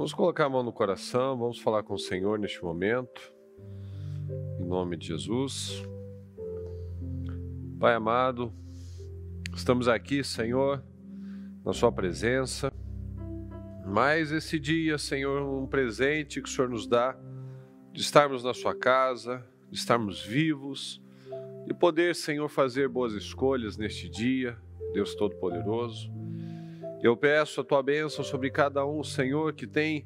Vamos colocar a mão no coração, vamos falar com o Senhor neste momento, em nome de Jesus. Pai amado, estamos aqui, Senhor, na Sua presença. Mais esse dia, Senhor, um presente que o Senhor nos dá, de estarmos na Sua casa, de estarmos vivos, de poder, Senhor, fazer boas escolhas neste dia, Deus Todo-Poderoso. Eu peço a Tua bênção sobre cada um, Senhor, que tem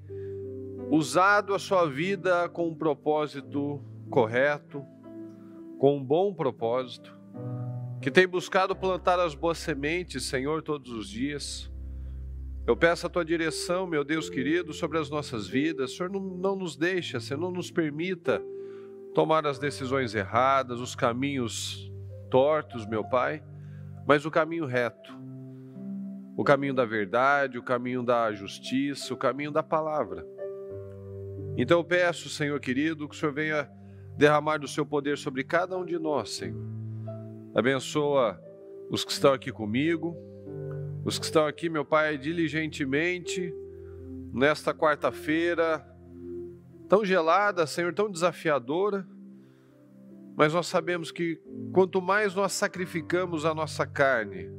usado a sua vida com um propósito correto, com um bom propósito, que tem buscado plantar as boas sementes, Senhor, todos os dias. Eu peço a Tua direção, meu Deus querido, sobre as nossas vidas. Senhor, não nos deixa, Senhor, não nos permita tomar as decisões erradas, os caminhos tortos, meu Pai, mas o caminho reto. O caminho da verdade, o caminho da justiça, o caminho da palavra. Então eu peço, Senhor querido, que o Senhor venha derramar do Seu poder sobre cada um de nós, Senhor. Abençoa os que estão aqui comigo, os que estão aqui, meu Pai, diligentemente, nesta quarta-feira, tão gelada, Senhor, tão desafiadora, mas nós sabemos que quanto mais nós sacrificamos a nossa carne,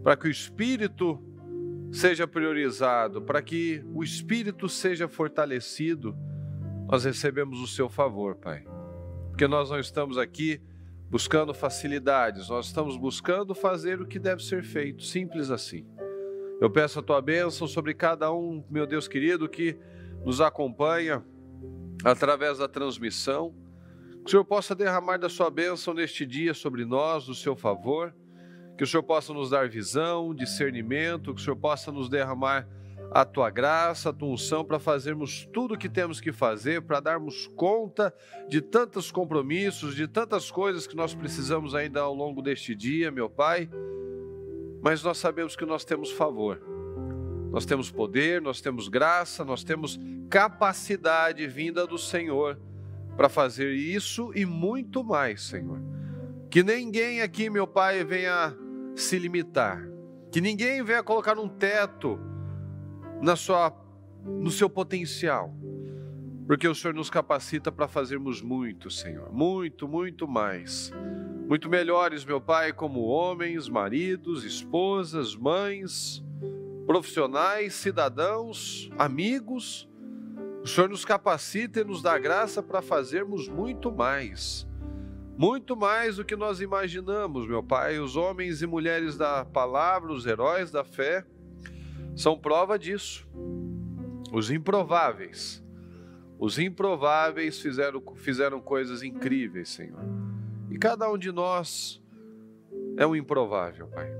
para que o Espírito seja priorizado, para que o Espírito seja fortalecido, nós recebemos o Seu favor, Pai. Porque nós não estamos aqui buscando facilidades, nós estamos buscando fazer o que deve ser feito, simples assim. Eu peço a Tua bênção sobre cada um, meu Deus querido, que nos acompanha através da transmissão, que o Senhor possa derramar da Sua bênção neste dia sobre nós, do Seu favor, que o Senhor possa nos dar visão, discernimento, que o Senhor possa nos derramar a Tua graça, a Tua unção para fazermos tudo o que temos que fazer, para darmos conta de tantos compromissos, de tantas coisas que nós precisamos ainda ao longo deste dia, meu Pai. Mas nós sabemos que nós temos favor, nós temos poder, nós temos graça, nós temos capacidade vinda do Senhor para fazer isso e muito mais, Senhor. Que ninguém aqui, meu Pai, venha se limitar, que ninguém venha colocar um teto no seu potencial, porque o Senhor nos capacita para fazermos muito, Senhor, muito, muito mais, muito melhores, meu Pai, como homens, maridos, esposas, mães, profissionais, cidadãos, amigos. O Senhor nos capacita e nos dá graça para fazermos muito mais do que nós imaginamos, meu Pai. Os homens e mulheres da palavra, os heróis da fé, são prova disso. Os improváveis fizeram coisas incríveis, Senhor. E cada um de nós é um improvável, Pai.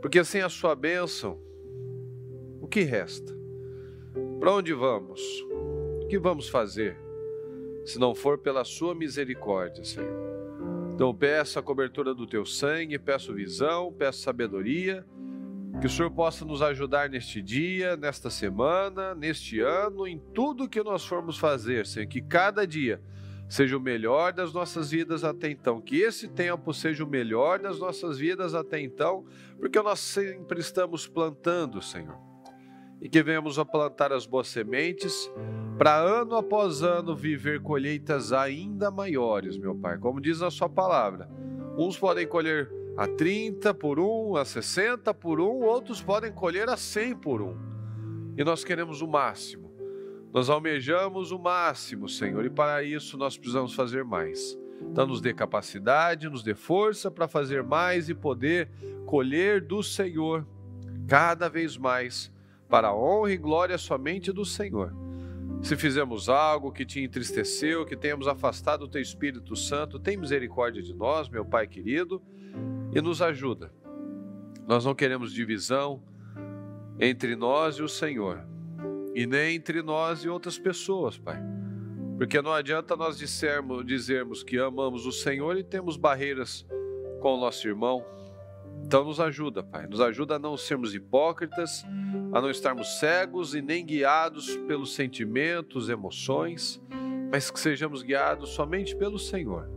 Porque sem a Sua bênção, o que resta? Para onde vamos? O que vamos fazer? Se não for pela Sua misericórdia, Senhor. Então eu peço a cobertura do Teu sangue, peço visão, peço sabedoria, que o Senhor possa nos ajudar neste dia, nesta semana, neste ano, em tudo que nós formos fazer, Senhor, que cada dia seja o melhor das nossas vidas até então, que esse tempo seja o melhor das nossas vidas até então, porque nós sempre estamos plantando, Senhor. E que venhamos a plantar as boas sementes para ano após ano viver colheitas ainda maiores, meu Pai. Como diz a Sua palavra, uns podem colher a 30 por um, a 60 por um, outros podem colher a 100 por um. E nós queremos o máximo, nós almejamos o máximo, Senhor, e para isso nós precisamos fazer mais. Então nos dê capacidade, nos dê força para fazer mais e poder colher do Senhor cada vez mais, para a honra e glória somente do Senhor. Se fizemos algo que Te entristeceu, que tenhamos afastado o Teu Espírito Santo, tem misericórdia de nós, meu Pai querido, e nos ajuda. Nós não queremos divisão entre nós e o Senhor, e nem entre nós e outras pessoas, Pai. Porque não adianta nós dizermos que amamos o Senhor e temos barreiras com o nosso irmão. Então nos ajuda, Pai, nos ajuda a não sermos hipócritas, a não estarmos cegos e nem guiados pelos sentimentos, emoções, mas que sejamos guiados somente pelo Senhor.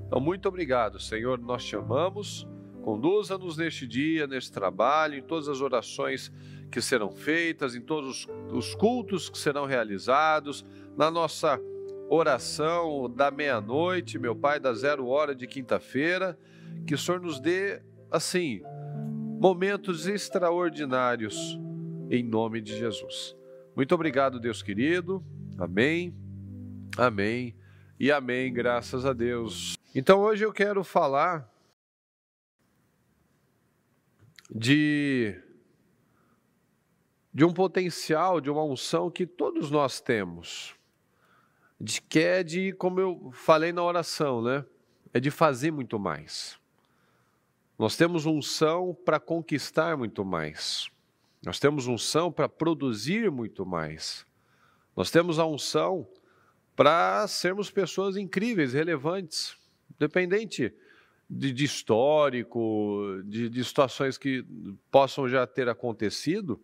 Então muito obrigado, Senhor, nós Te amamos, conduza-nos neste dia, neste trabalho, em todas as orações que serão feitas, em todos os cultos que serão realizados, na nossa oração da meia-noite, meu Pai, da 0h de quinta-feira, que o Senhor nos dê, assim, momentos extraordinários, em nome de Jesus. Muito obrigado, Deus querido. Amém, amém e amém, graças a Deus. Então hoje eu quero falar de um potencial, de uma unção que todos nós temos, que é de, como eu falei na oração, né? É de fazer muito mais. Nós temos unção para conquistar muito mais. Nós temos unção para produzir muito mais. Nós temos a unção para sermos pessoas incríveis, relevantes, independente de histórico, de situações que possam já ter acontecido.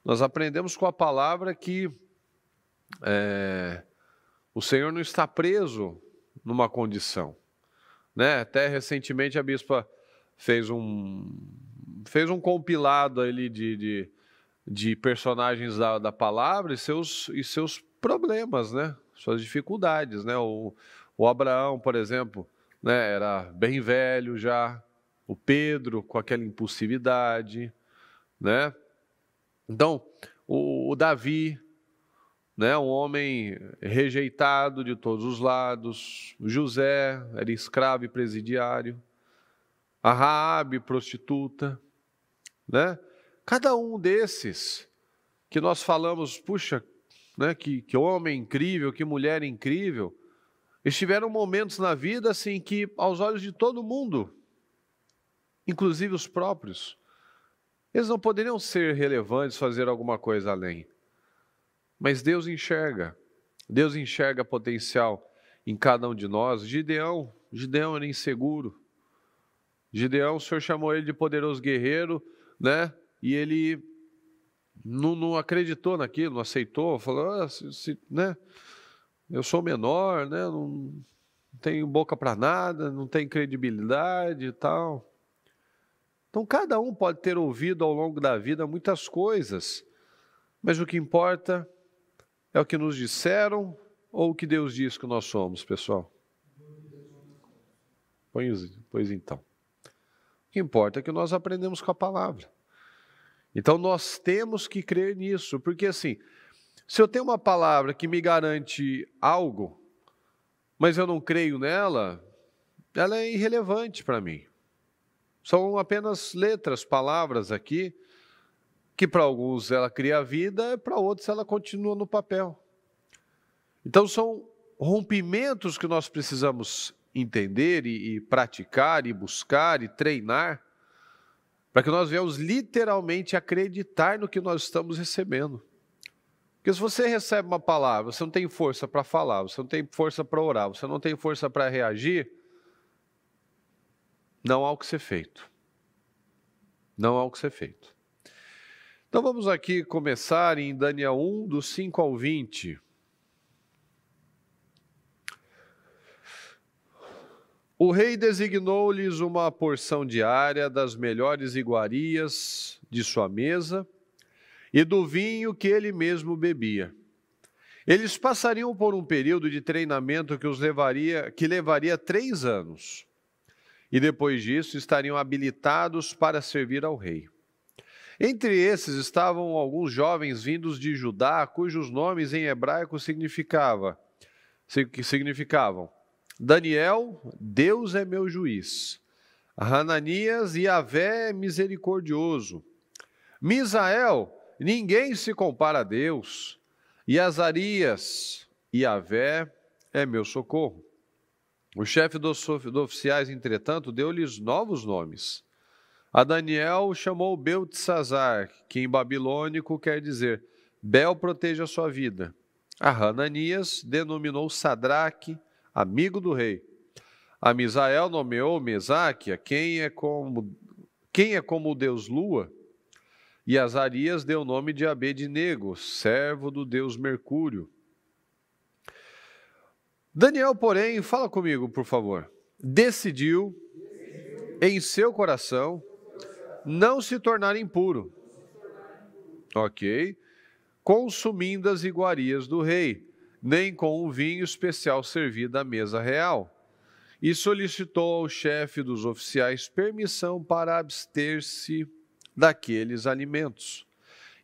Nós aprendemos com a palavra que o Senhor não está preso numa condição, né? Até recentemente a bispa fez um compilado ali de personagens da palavra e seus problemas, né? Suas dificuldades, né? O Abraão, por exemplo, né? Era bem velho já, o Pedro com aquela impulsividade, né? Então, o Davi, né? Um homem rejeitado de todos os lados, o José era escravo e presidiário, a Raabe, prostituta, né? Cada um desses que nós falamos, puxa, né? Que homem incrível, que mulher incrível, eles tiveram momentos na vida assim que, aos olhos de todo mundo, inclusive os próprios, eles não poderiam ser relevantes, fazer alguma coisa além. Mas Deus enxerga potencial em cada um de nós. Gideão era inseguro. Gideão, o Senhor chamou ele de poderoso guerreiro, né? E ele não acreditou naquilo, não aceitou, falou, né? Eu sou menor, né? Não tenho boca para nada, não tenho credibilidade e tal. Então, cada um pode ter ouvido ao longo da vida muitas coisas, mas o que importa é o que nos disseram ou o que Deus diz que nós somos, pessoal? Pois então. O que importa é que nós aprendemos com a palavra. Então, nós temos que crer nisso, porque assim, se eu tenho uma palavra que me garante algo, mas eu não creio nela, ela é irrelevante para mim. São apenas letras, palavras aqui, que para alguns ela cria vida, para outros ela continua no papel. Então são rompimentos que nós precisamos entender e praticar, e buscar, e treinar, para que nós venhamos literalmente acreditar no que nós estamos recebendo. Porque se você recebe uma palavra, você não tem força para falar, você não tem força para orar, você não tem força para reagir, não há o que ser feito. Não há o que ser feito. Então vamos aqui começar em Daniel 1, do 5 ao 20. O rei designou-lhes uma porção diária das melhores iguarias de sua mesa e do vinho que ele mesmo bebia. Eles passariam por um período de treinamento que levaria 3 anos. E depois disso estariam habilitados para servir ao rei. Entre esses estavam alguns jovens vindos de Judá, cujos nomes em hebraico significavam Daniel, Deus é meu juiz; Hananias, Yahvé é misericordioso; Misael, ninguém se compara a Deus; e Azarias, Yahvé é meu socorro. O chefe dos oficiais, entretanto, deu-lhes novos nomes. A Daniel chamou Beltesazar, que em babilônico quer dizer, Bel proteja a sua vida. A Hananias denominou Sadraque, amigo do rei. A Misael nomeou Mesaque, quem é como o deus Lua. E Azarias deu o nome de Abednego, servo do deus Mercúrio. Daniel, porém, fala comigo, por favor, decidiu em seu coração não se tornar impuro, Ok. Consumindo as iguarias do rei, nem com o vinho especial servido à mesa real. E solicitou ao chefe dos oficiais permissão para abster-se daqueles alimentos.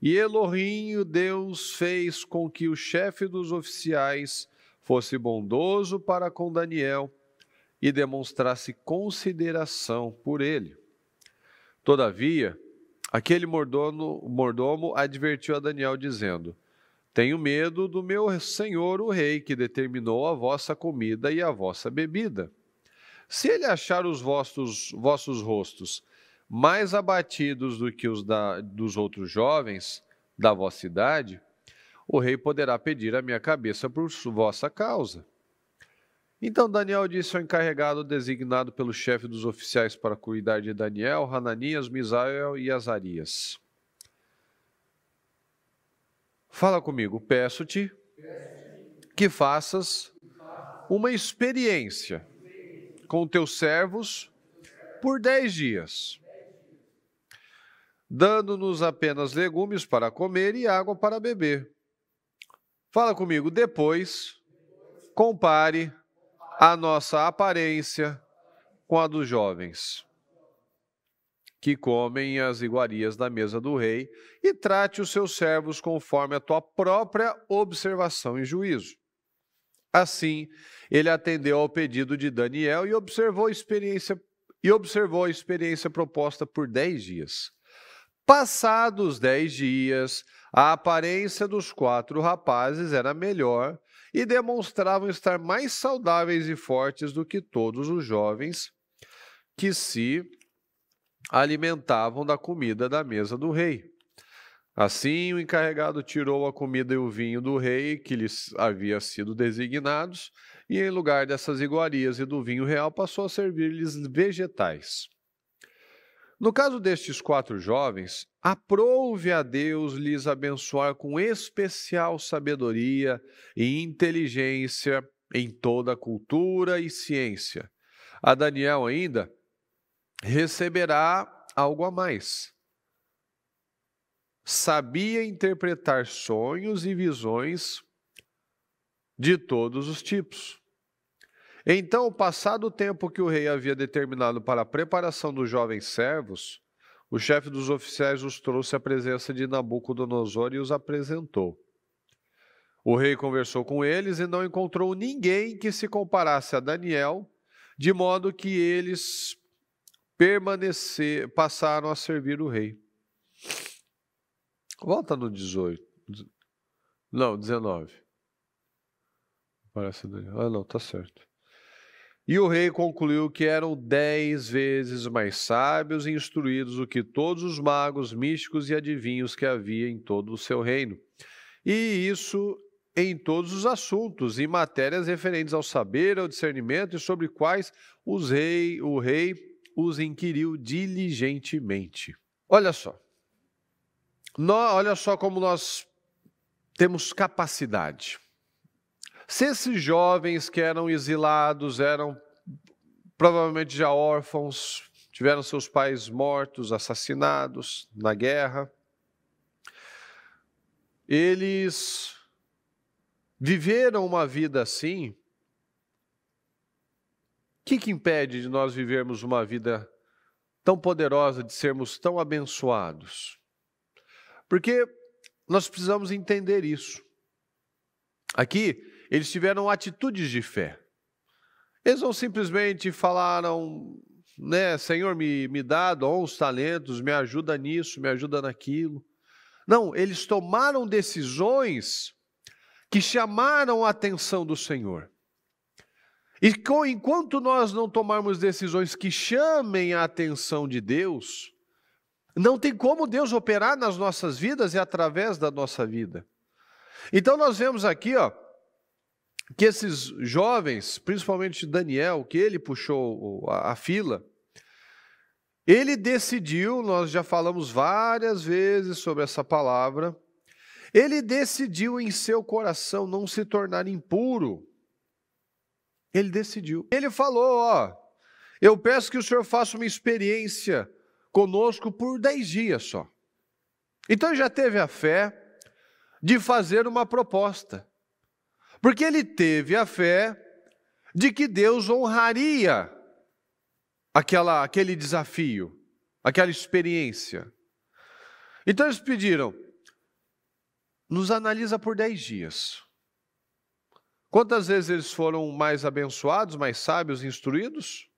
E Elohim, Deus, fez com que o chefe dos oficiais fosse bondoso para com Daniel e demonstrasse consideração por ele. Todavia, aquele mordomo advertiu a Daniel, dizendo: tenho medo do meu senhor o rei, que determinou a vossa comida e a vossa bebida. Se ele achar os vossos rostos mais abatidos do que os dos outros jovens da vossa idade, o rei poderá pedir a minha cabeça por vossa causa. Então Daniel disse ao encarregado designado pelo chefe dos oficiais para cuidar de Daniel, Hananias, Misael e Azarias: fala comigo, peço-te que faças uma experiência com teus servos por 10 dias, dando-nos apenas legumes para comer e água para beber. Fala comigo, depois compare a nossa aparência com a dos jovens, que comem as iguarias da mesa do rei, e trate os seus servos conforme a tua própria observação e juízo. Assim, ele atendeu ao pedido de Daniel e observou a experiência proposta por 10 dias. Passados 10 dias, a aparência dos 4 rapazes era melhor e demonstravam estar mais saudáveis e fortes do que todos os jovens que se alimentavam da comida da mesa do rei. Assim, o encarregado tirou a comida e o vinho do rei, que lhes havia sido designados, e em lugar dessas iguarias e do vinho real, passou a servir-lhes vegetais. No caso destes 4 jovens, aprouve a Deus lhes abençoar com especial sabedoria e inteligência em toda a cultura e ciência. A Daniel ainda receberá algo a mais. Sabia interpretar sonhos e visões de todos os tipos. Então, passado o tempo que o rei havia determinado para a preparação dos jovens servos, o chefe dos oficiais os trouxe à presença de Nabucodonosor e os apresentou. O rei conversou com eles e não encontrou ninguém que se comparasse a Daniel, de modo que eles passaram a servir o rei. Volta no 18. Não, 19. Parece Daniel. Ah, não, tá certo. E o rei concluiu que eram 10 vezes mais sábios e instruídos do que todos os magos, místicos e adivinhos que havia em todo o seu reino. E isso em todos os assuntos e matérias referentes ao saber, ao discernimento, e sobre quais o rei os inquiriu diligentemente. Olha só. Olha só como nós temos capacidade. Se esses jovens que eram exilados, eram provavelmente já órfãos, tiveram seus pais mortos, assassinados na guerra, eles viveram uma vida assim, o que impede de nós vivermos uma vida tão poderosa, de sermos tão abençoados? Porque nós precisamos entender isso. Aqui, eles tiveram atitudes de fé. Eles não simplesmente falaram, né, Senhor, me dá dons, talentos, me ajuda nisso, me ajuda naquilo. Não, eles tomaram decisões que chamaram a atenção do Senhor. E enquanto nós não tomarmos decisões que chamem a atenção de Deus, não tem como Deus operar nas nossas vidas e através da nossa vida. Então nós vemos aqui, que esses jovens, principalmente Daniel, que ele puxou a fila, ele decidiu, nós já falamos várias vezes sobre essa palavra, ele decidiu em seu coração não se tornar impuro. Ele decidiu. Ele falou, eu peço que o Senhor faça uma experiência conosco por 10 dias só. Então ele já teve a fé de fazer uma proposta. Porque ele teve a fé de que Deus honraria aquele desafio, aquela experiência. Então eles pediram, nos analisa por 10 dias. Quantas vezes eles foram mais abençoados, mais sábios, instruídos?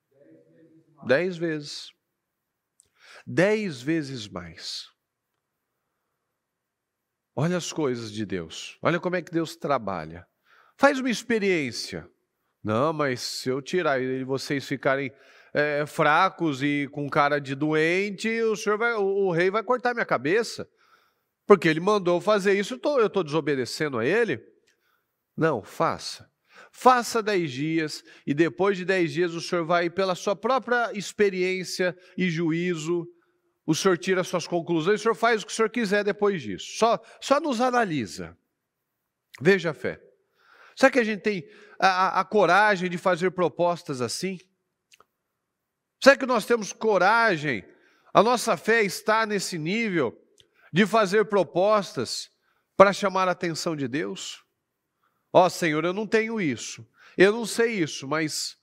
10 vezes. 10 vezes mais. Olha as coisas de Deus. Olha como é que Deus trabalha. Faz uma experiência. Não, mas se eu tirar e vocês ficarem fracos e com cara de doente, o rei vai cortar minha cabeça. Porque ele mandou fazer isso, eu estou desobedecendo a ele. Não, faça. Faça 10 dias e depois de 10 dias o senhor vai, pela sua própria experiência e juízo, o senhor tira as suas conclusões, o senhor faz o que o senhor quiser depois disso. Só nos analisa. Veja a fé. Será que a gente tem a coragem de fazer propostas assim? Será que nós temos coragem? A nossa fé está nesse nível de fazer propostas para chamar a atenção de Deus? Ó Senhor, eu não tenho isso, eu não sei isso, mas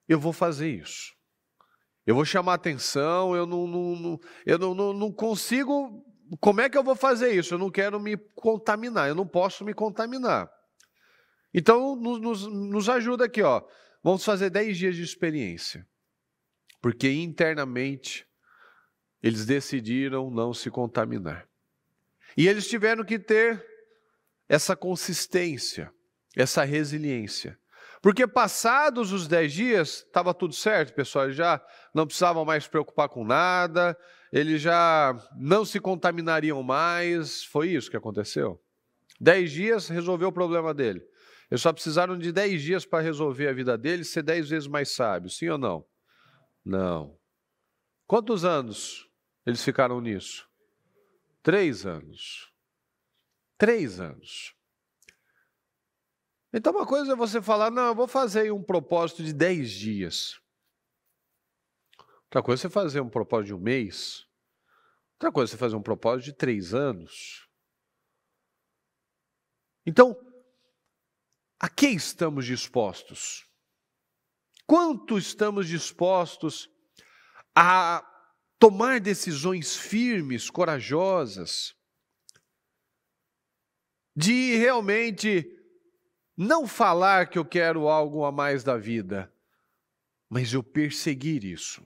eu vou fazer isso. Eu vou chamar a atenção, eu não consigo, como é que eu vou fazer isso? Eu não quero me contaminar, eu não posso me contaminar. Então nos ajuda aqui, ó. Vamos fazer 10 dias de experiência, porque internamente eles decidiram não se contaminar. E eles tiveram que ter essa consistência, essa resiliência. Porque passados os 10 dias, estava tudo certo, pessoal, eles já não precisavam mais se preocupar com nada, eles já não se contaminariam mais, foi isso que aconteceu. 10 dias resolveu o problema dele. Eles só precisaram de 10 dias para resolver a vida deles, ser 10 vezes mais sábios, sim ou não? Não. Quantos anos eles ficaram nisso? 3 anos. 3 anos. Então uma coisa é você falar, não, eu vou fazer um propósito de 10 dias. Outra coisa é você fazer um propósito de 1 mês. Outra coisa é você fazer um propósito de 3 anos. Então, a que estamos dispostos? Quanto estamos dispostos a tomar decisões firmes, corajosas, de realmente não falar que eu quero algo a mais da vida, mas eu perseguir isso?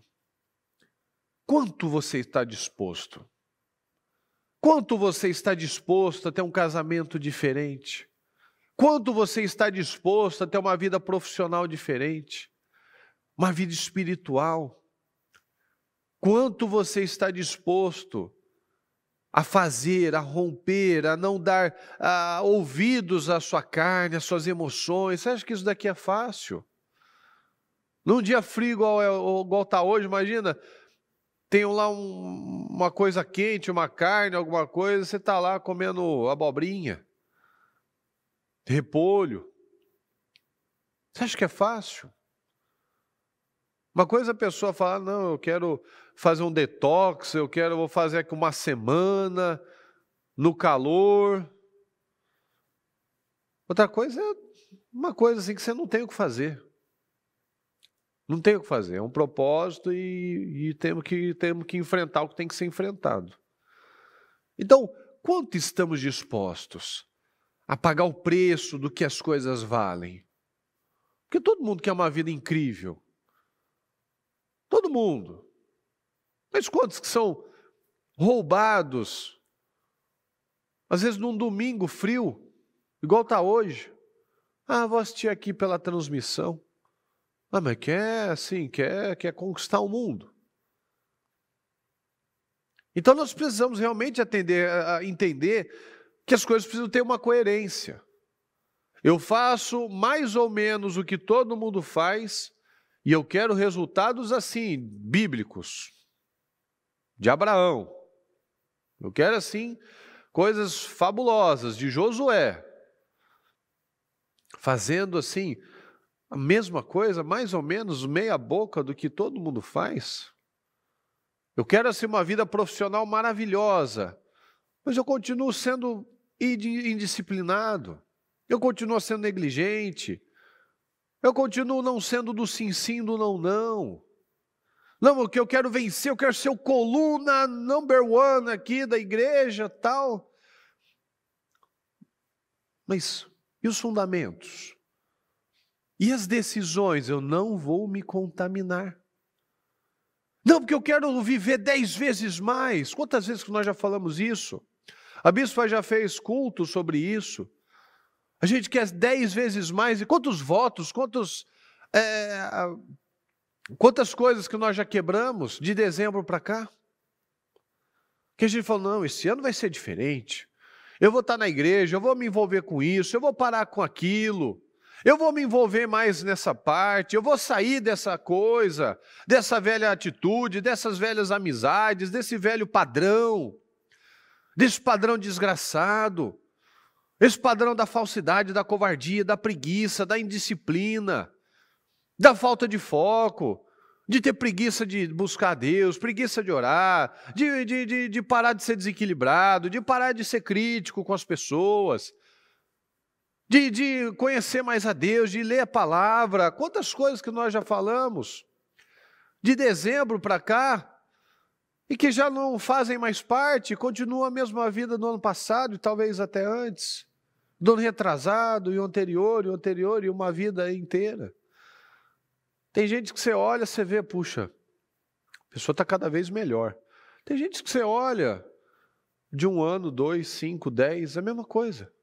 Quanto você está disposto? Quanto você está disposto a ter um casamento diferente? Quanto você está disposto a ter uma vida profissional diferente? Uma vida espiritual? Quanto você está disposto a fazer, a romper, a não dar ouvidos à sua carne, às suas emoções? Você acha que isso daqui é fácil? Num dia frio igual está hoje, imagina, tem lá uma coisa quente, uma carne, alguma coisa, você está lá comendo abobrinha, repolho. Você acha que é fácil? Uma coisa a pessoa falar, não, eu quero fazer um detox, vou fazer aqui uma semana, no calor. Outra coisa é uma coisa assim que você não tem o que fazer. Não tem o que fazer, é um propósito e temos que enfrentar o que tem que ser enfrentado. Então, quanto estamos dispostos a pagar o preço do que as coisas valem? Porque todo mundo quer uma vida incrível. Todo mundo. Mas quantos que são roubados? Às vezes num domingo frio, igual está hoje. Vou assistir aqui pela transmissão. Mas quer conquistar o mundo. Então nós precisamos realmente entender que as coisas precisam ter uma coerência. Eu faço mais ou menos o que todo mundo faz e eu quero resultados assim, bíblicos, de Abraão. Eu quero assim, coisas fabulosas, de Josué. Fazendo assim, a mesma coisa, mais ou menos meia boca do que todo mundo faz. Eu quero assim uma vida profissional maravilhosa, mas eu continuo sendo indisciplinado, eu continuo sendo negligente, eu continuo não sendo do sim, sim, do não, não. Não, o que eu quero vencer, eu quero ser o coluna number one aqui da igreja, tal. Mas e os fundamentos? E as decisões? Eu não vou me contaminar. Não, porque eu quero viver 10 vezes mais. Quantas vezes que nós já falamos isso? A bispa já fez culto sobre isso. A gente quer 10 vezes mais. E quantos votos, quantas coisas que nós já quebramos de dezembro para cá? Que a gente falou, não, esse ano vai ser diferente. Eu vou estar na igreja, eu vou me envolver com isso, eu vou parar com aquilo. Eu vou me envolver mais nessa parte, eu vou sair dessa coisa, dessa velha atitude, dessas velhas amizades, desse velho padrão, desse padrão desgraçado, esse padrão da falsidade, da covardia, da preguiça, da indisciplina, da falta de foco, de ter preguiça de buscar a Deus, preguiça de orar, de parar de ser desequilibrado, de parar de ser crítico com as pessoas, de conhecer mais a Deus, de ler a palavra. Quantas coisas que nós já falamos de dezembro para cá e que já não fazem mais parte, continua a mesma vida do ano passado e talvez até antes, do ano retrasado e o anterior e uma vida inteira. Tem gente que você olha, você vê, puxa, a pessoa está cada vez melhor. Tem gente que você olha de 1 ano, 2, 5, 10, é a mesma coisa.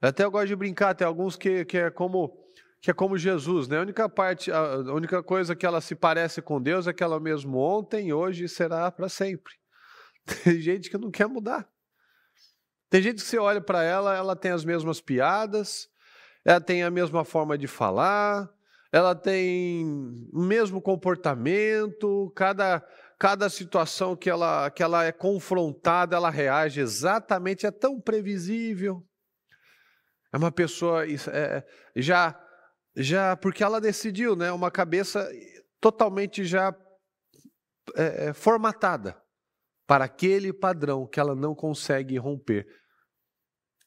Até eu gosto de brincar, tem alguns que é como Jesus, né? A única coisa que ela se parece com Deus é que ela mesmo ontem, hoje e será para sempre. Tem gente que não quer mudar. Tem gente que você olha para ela, ela tem as mesmas piadas, ela tem a mesma forma de falar, ela tem o mesmo comportamento, cada situação que ela é confrontada, ela reage exatamente, é tão previsível. É uma pessoa já porque ela decidiu, né? Uma cabeça totalmente já formatada para aquele padrão que ela não consegue romper.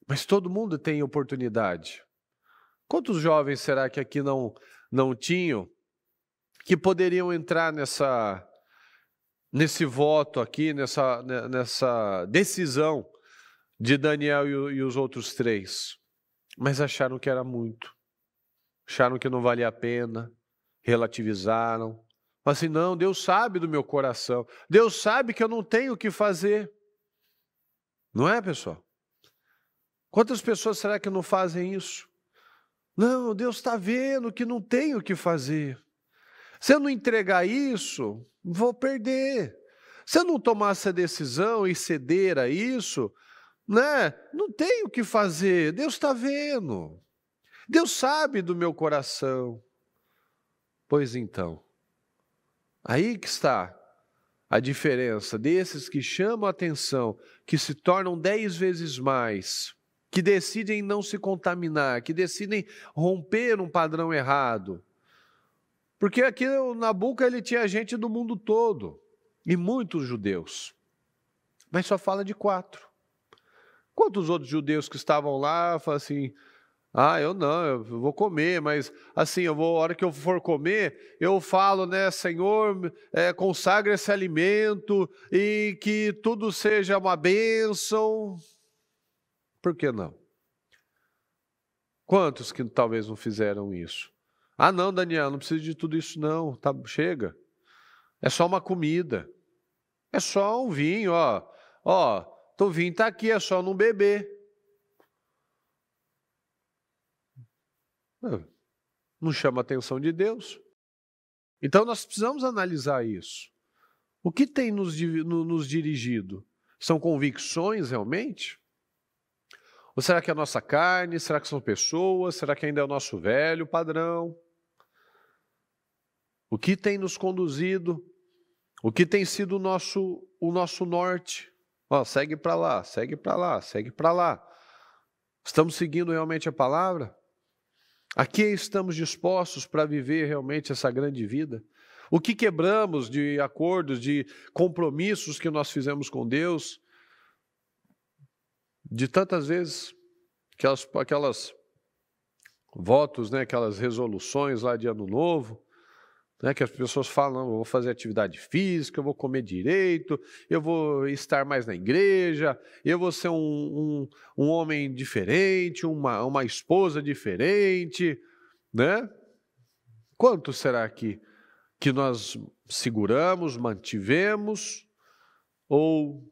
Mas todo mundo tem oportunidade. Quantos jovens será que aqui não tinham que poderiam entrar nesse voto aqui, nessa decisão de Daniel e os outros 3? Mas acharam que era muito, acharam que não valia a pena, relativizaram. Mas assim, não, Deus sabe do meu coração, Deus sabe que eu não tenho o que fazer. Não é, pessoal? Quantas pessoas será que não fazem isso? Não, Deus está vendo que não tenho o que fazer. Se eu não entregar isso, vou perder. Se eu não tomar essa decisão e ceder a isso, né? Não tenho o que fazer, Deus está vendo, Deus sabe do meu coração. Pois então, aí que está a diferença desses que chamam a atenção, que se tornam 10 vezes mais, que decidem não se contaminar, que decidem romper um padrão errado. Porque aqui o Nabuco, ele tinha gente do mundo todo, e muitos judeus, mas só fala de 4. Quantos outros judeus que estavam lá falam assim, eu vou comer, mas assim, a hora que eu for comer, eu falo, né, Senhor, consagra esse alimento e que tudo seja uma bênção. Por que não? Quantos que talvez não fizeram isso? Não, Daniel, não precisa de tudo isso não, tá, chega. É só uma comida, é só um vinho, o vinho está aqui, é só não beber. Não chama a atenção de Deus. Então nós precisamos analisar isso. O que tem nos dirigido? São convicções realmente? Ou será que é a nossa carne? Será que são pessoas? Será que ainda é o nosso velho padrão? O que tem nos conduzido? O que tem sido o nosso norte? Segue para lá, segue para lá, segue para lá. Estamos seguindo realmente a palavra? A que estamos dispostos para viver realmente essa grande vida? O que quebramos de acordos, de compromissos que nós fizemos com Deus? de tantas vezes, aquelas votos, né, aquelas resoluções lá de Ano Novo, né, que as pessoas falam, eu vou fazer atividade física, eu vou comer direito, eu vou estar mais na igreja, eu vou ser um homem diferente, uma esposa diferente, né? Quanto será que nós seguramos, mantivemos, ou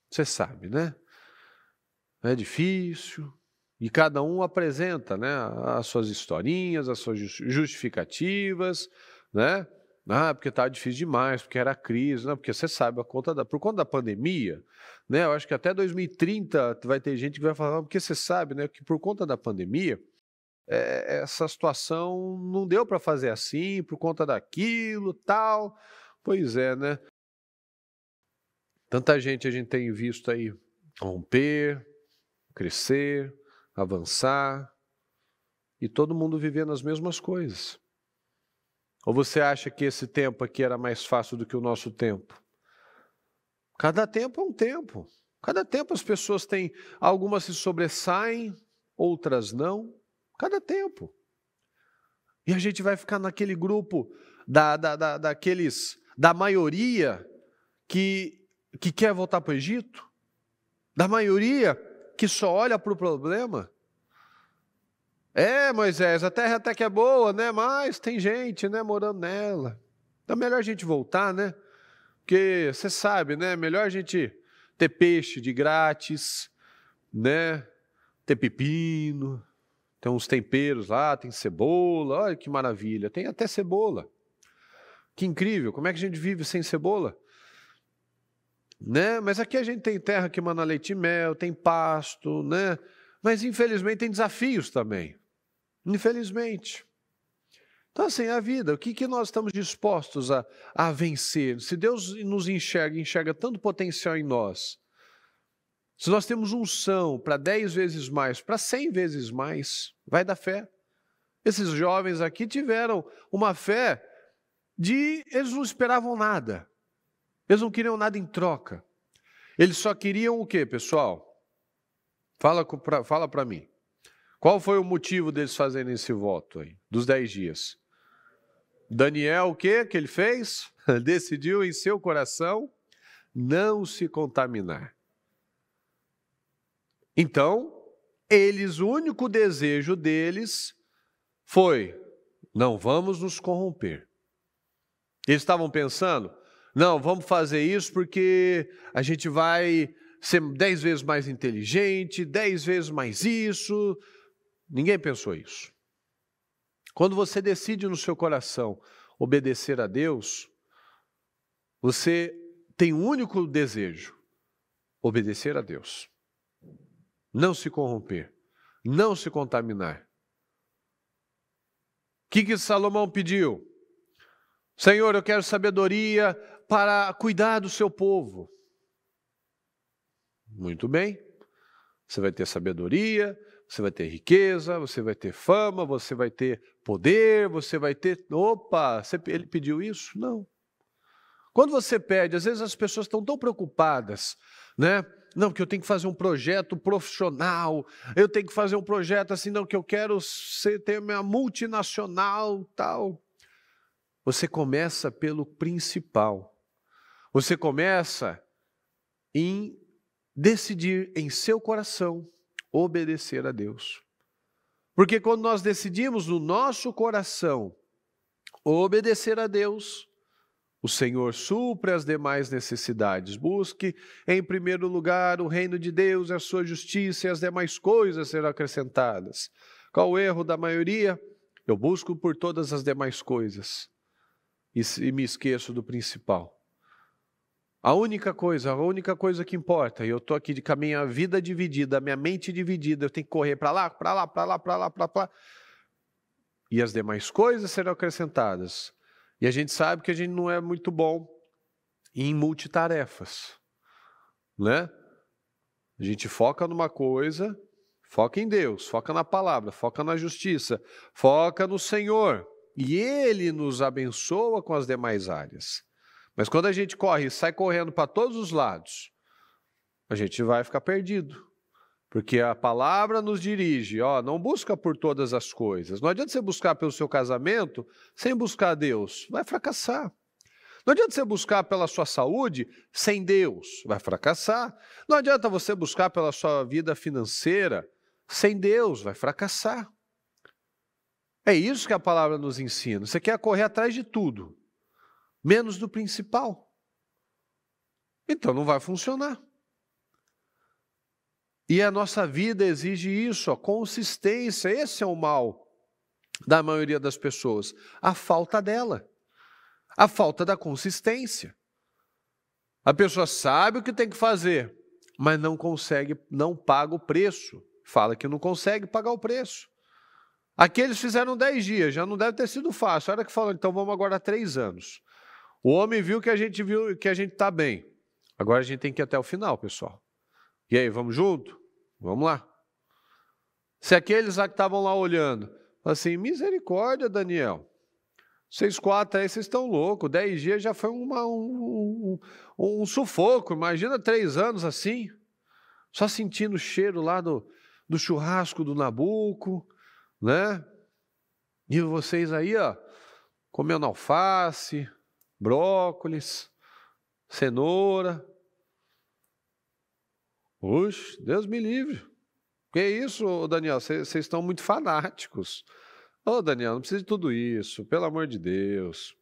você sabe, né? É difícil, e cada um apresenta, né, as suas historinhas, as suas justificativas, né? Ah, porque estava difícil demais, porque era crise, né? Porque você sabe, por conta da pandemia, né? Eu acho que até 2030 vai ter gente que vai falar, porque você sabe, né, que por conta da pandemia, essa situação não deu para fazer assim, por conta daquilo, tal. Pois é, né? Tanta gente a gente tem visto aí romper, crescer, avançar, e todo mundo vivendo as mesmas coisas. Ou você acha que esse tempo aqui era mais fácil do que o nosso tempo? Cada tempo é um tempo. Cada tempo as pessoas têm, algumas se sobressaem, outras não. Cada tempo. E a gente vai ficar naquele grupo da maioria que quer voltar para o Egito? Da maioria que só olha para o problema? Moisés, a terra até que é boa, né? Mas tem gente, né, morando nela. Então é melhor a gente voltar, né? Porque você sabe, né? Melhor a gente ter peixe de grátis, né? Ter pepino, tem uns temperos lá, tem cebola, olha que maravilha, tem até cebola. Que incrível, como é que a gente vive sem cebola? Né? Mas aqui a gente tem terra que mana leite e mel, tem pasto, né? Mas infelizmente tem desafios também. Infelizmente. Então assim, a vida, o que nós estamos dispostos a vencer? Se Deus nos enxerga tanto potencial em nós, se nós temos unção para 10 vezes mais, para 100 vezes mais, vai dar fé. Esses jovens aqui tiveram uma fé eles não esperavam nada. Eles não queriam nada em troca. Eles só queriam o quê, pessoal? Fala para mim. Qual foi o motivo deles fazerem esse voto aí, dos 10 dias? Daniel, o quê que ele fez? Decidiu em seu coração não se contaminar. Então, o único desejo deles foi, não vamos nos corromper. Eles estavam pensando, não, vamos fazer isso porque a gente vai ser 10 vezes mais inteligente, 10 vezes mais isso. Ninguém pensou isso. Quando você decide no seu coração obedecer a Deus, você tem um único desejo, obedecer a Deus. Não se corromper, não se contaminar. O que Salomão pediu? Senhor, eu quero sabedoria para cuidar do seu povo. Muito bem, você vai ter sabedoria, você vai ter riqueza, você vai ter fama, você vai ter poder, você vai ter... Opa, ele pediu isso? Não. Quando você pede, às vezes as pessoas estão tão preocupadas, né? Não, que eu tenho que fazer um projeto profissional, eu tenho que fazer um projeto assim, não, que eu quero ter minha multinacional, tal. Você começa pelo principal. Você começa em decidir em seu coração obedecer a Deus. Porque quando nós decidimos no nosso coração obedecer a Deus, o Senhor supre as demais necessidades. Busque em primeiro lugar o reino de Deus, a sua justiça, e as demais coisas serão acrescentadas. Qual o erro da maioria? Eu busco por todas as demais coisas e me esqueço do principal. A única coisa que importa, e eu estou aqui com a minha vida dividida, a minha mente dividida, eu tenho que correr para lá, para lá, para lá, para lá, para lá. E as demais coisas serão acrescentadas. E a gente sabe que a gente não é muito bom em multitarefas, né? A gente foca numa coisa, foca em Deus, foca na palavra, foca na justiça, foca no Senhor. E Ele nos abençoa com as demais áreas. Mas quando a gente corre e sai correndo para todos os lados, a gente vai ficar perdido. Porque a palavra nos dirige, não busca por todas as coisas. Não adianta você buscar pelo seu casamento sem buscar Deus, vai fracassar. Não adianta você buscar pela sua saúde sem Deus, vai fracassar. Não adianta você buscar pela sua vida financeira sem Deus, vai fracassar. É isso que a palavra nos ensina. Você quer correr atrás de tudo, menos do principal. Então não vai funcionar. E a nossa vida exige isso, a consistência. Esse é o mal da maioria das pessoas, a falta dela, a falta da consistência. A pessoa sabe o que tem que fazer, mas não consegue, não paga o preço. Fala que não consegue pagar o preço. Aqui eles fizeram 10 dias, já não deve ter sido fácil. A hora que falou, então vamos agora 3 anos. O homem viu que a gente está bem. Agora a gente tem que ir até o final, pessoal. E aí, vamos junto? Vamos lá. Se aqueles lá que estavam lá olhando, assim, misericórdia, Daniel. Vocês 4 aí, vocês estão loucos. 10 dias já foi um sufoco. Imagina 3 anos assim, só sentindo o cheiro lá do churrasco do Nabuco, né? E vocês aí, comendo alface, brócolis, cenoura. Oxe, Deus me livre. Que isso, Daniel? Vocês estão muito fanáticos. Daniel, não precisa de tudo isso, pelo amor de Deus.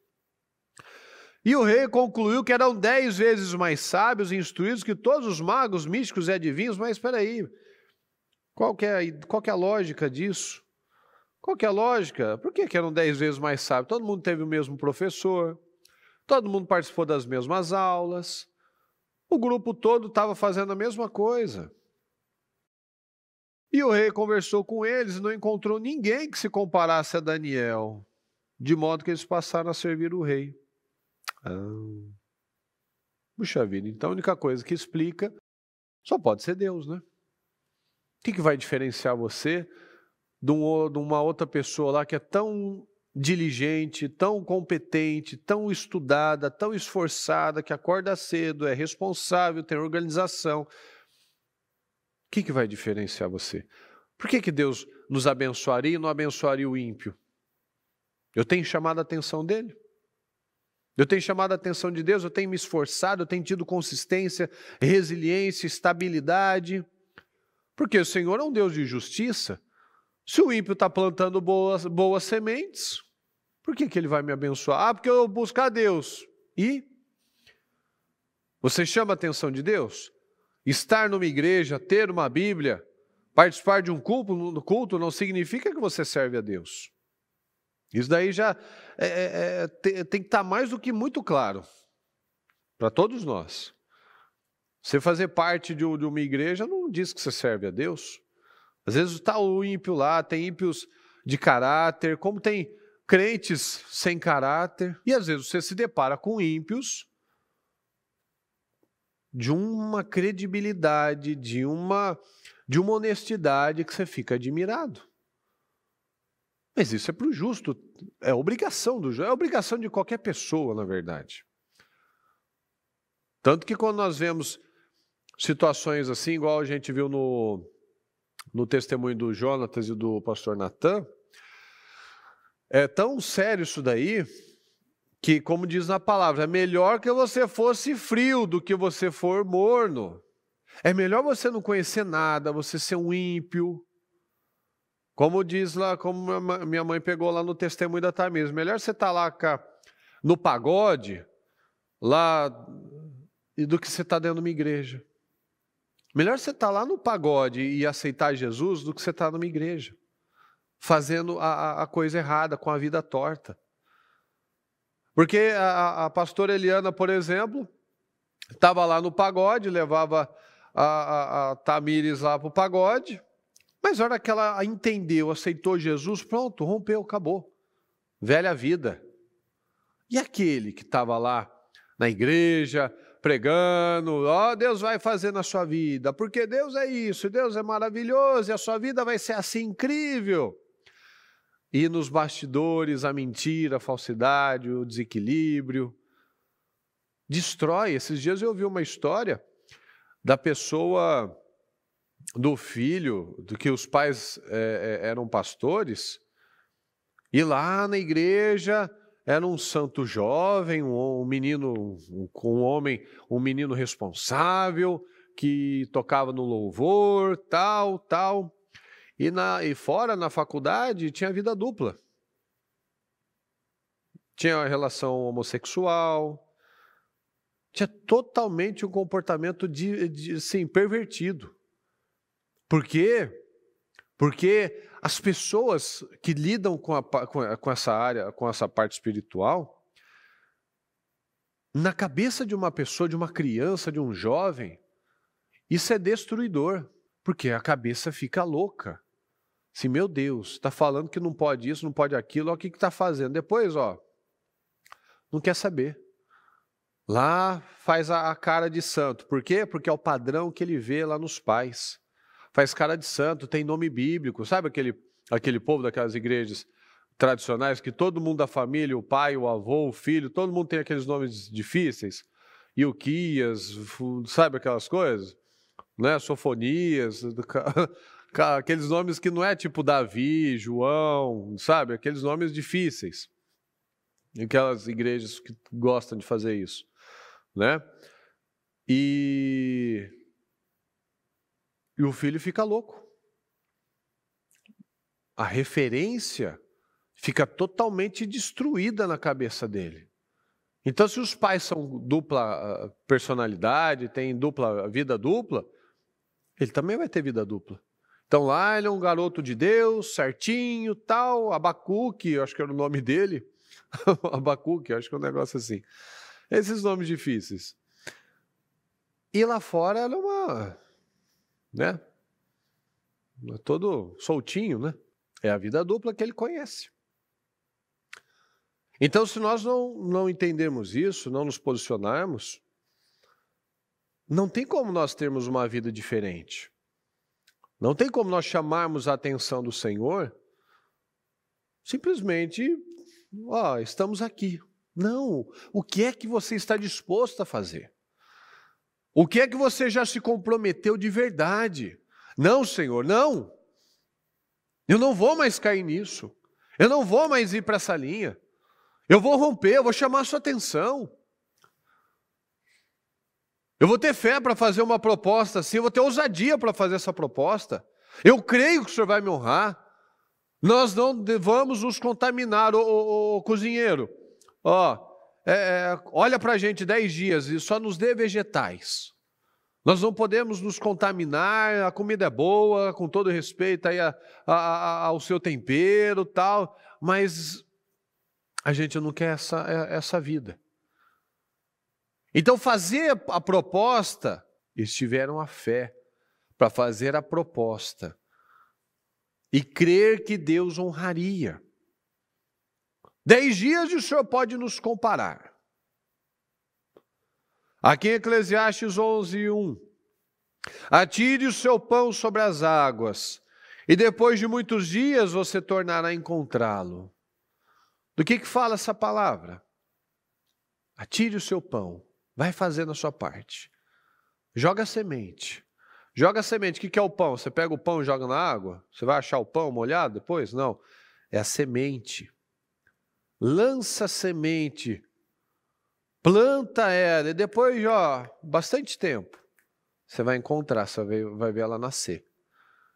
E o rei concluiu que eram 10 vezes mais sábios e instruídos que todos os magos, místicos e adivinhos. Mas espera aí, qual que é a lógica disso? Qual que é a lógica? Por que eram 10 vezes mais sábios? Todo mundo teve o mesmo professor, todo mundo participou das mesmas aulas, o grupo todo estava fazendo a mesma coisa. E o rei conversou com eles e não encontrou ninguém que se comparasse a Daniel, de modo que eles passaram a servir o rei. Puxa vida, então a única coisa que explica só pode ser Deus, né? O que vai diferenciar você de uma outra pessoa lá que é tão diligente, tão competente, tão estudada, tão esforçada, que acorda cedo, é responsável, tem organização? O que vai diferenciar você? Por que Deus nos abençoaria e não abençoaria o ímpio? Eu tenho chamado a atenção dele. Eu tenho chamado a atenção de Deus, eu tenho me esforçado, eu tenho tido consistência, resiliência, estabilidade. Porque o Senhor é um Deus de justiça. Se o ímpio está plantando boas sementes, por que ele vai me abençoar? Porque eu busco a Deus. E? Você chama a atenção de Deus? Estar numa igreja, ter uma Bíblia, participar de um culto não significa que você serve a Deus. Isso daí já tem que estar mais do que muito claro para todos nós. Você fazer parte de uma igreja não diz que você serve a Deus. Às vezes está o ímpio lá, tem ímpios de caráter, como tem crentes sem caráter. E às vezes você se depara com ímpios de uma credibilidade, de uma honestidade que você fica admirado. Mas isso é para o justo, é obrigação do justo, é obrigação de qualquer pessoa, na verdade. Tanto que quando nós vemos situações assim, igual a gente viu no testemunho do Jonatas e do pastor Natan, é tão sério isso daí, que, como diz na palavra, é melhor que você fosse frio do que você for morno. É melhor você não conhecer nada, você ser um ímpio. Como diz lá, como minha mãe pegou lá no testemunho da Tamires, melhor você estar lá no pagode, lá, do que você estar dentro de uma igreja. Melhor você estar lá no pagode e aceitar Jesus do que você estar numa igreja, fazendo a coisa errada, com a vida torta. Porque a pastora Eliana, por exemplo, estava lá no pagode, levava a Tamires lá para o pagode, mas na hora que ela entendeu, aceitou Jesus, pronto, rompeu, acabou. Velha vida. E aquele que estava lá na igreja, pregando, Deus vai fazer na sua vida, porque Deus é isso, Deus é maravilhoso, e a sua vida vai ser assim incrível. E nos bastidores, a mentira, a falsidade, o desequilíbrio, destrói. Esses dias eu ouvi uma história da pessoa, do filho, do que os pais eram pastores, e lá na igreja era um santo jovem, um menino, um menino responsável, que tocava no louvor, tal. E fora, na faculdade, tinha vida dupla. Tinha uma relação homossexual, tinha totalmente um comportamento assim, pervertido. Por quê? Porque as pessoas que lidam com essa área, com essa parte espiritual, na cabeça de uma pessoa, de uma criança, de um jovem, isso é destruidor, porque a cabeça fica louca. Assim, meu Deus, está falando que não pode isso, não pode aquilo, olha o que está fazendo. Depois, não quer saber. Lá faz a cara de santo. Por quê? Porque é o padrão que ele vê lá nos pais. Faz cara de santo, tem nome bíblico. Sabe aquele povo daquelas igrejas tradicionais que todo mundo da família, o pai, o avô, o filho, todo mundo tem aqueles nomes difíceis? Ilquias, sabe aquelas coisas? Né? Sofonias, aqueles nomes que não é tipo Davi, João, sabe? Aqueles nomes difíceis. Aquelas igrejas que gostam de fazer isso, né? E o filho fica louco. A referência fica totalmente destruída na cabeça dele. Então, se os pais são dupla personalidade, têm vida dupla, ele também vai ter vida dupla. Então lá ele é um garoto de Deus, certinho, tal, Abacuque, eu acho que era o nome dele. Abacuque, acho que é um negócio assim. Esses nomes difíceis. E lá fora ela é né? Todo soltinho, né? É a vida dupla que ele conhece. Então, se nós não entendermos isso, não nos posicionarmos, não tem como nós termos uma vida diferente. Não tem como nós chamarmos a atenção do Senhor simplesmente, estamos aqui. Não, o que é que você está disposto a fazer? O que é que você já se comprometeu de verdade? Não, Senhor, não. Eu não vou mais cair nisso. Eu não vou mais ir para essa linha. Eu vou romper, eu vou chamar a sua atenção. Eu vou ter fé para fazer uma proposta assim, eu vou ter ousadia para fazer essa proposta. Eu creio que o Senhor vai me honrar. Nós não vamos nos contaminar, ô cozinheiro. Olha para a gente 10 dias e só nos dê vegetais. Nós não podemos nos contaminar, a comida é boa, com todo respeito aí ao seu tempero, tal, mas a gente não quer essa vida. Então, fazer a proposta, eles tiveram a fé para fazer a proposta e crer que Deus honraria. 10 dias e o Senhor pode nos comparar. Aqui em Eclesiastes 11:1, atire o seu pão sobre as águas, e depois de muitos dias você tornará a encontrá-lo. Do que fala essa palavra? Atire o seu pão, vai fazendo a sua parte. Joga a semente. Joga a semente. O que é o pão? Você pega o pão e joga na água? Você vai achar o pão molhado depois? Não. É a semente. Lança a semente. Planta ela. E depois, bastante tempo, você vai encontrar, você vai ver ela nascer.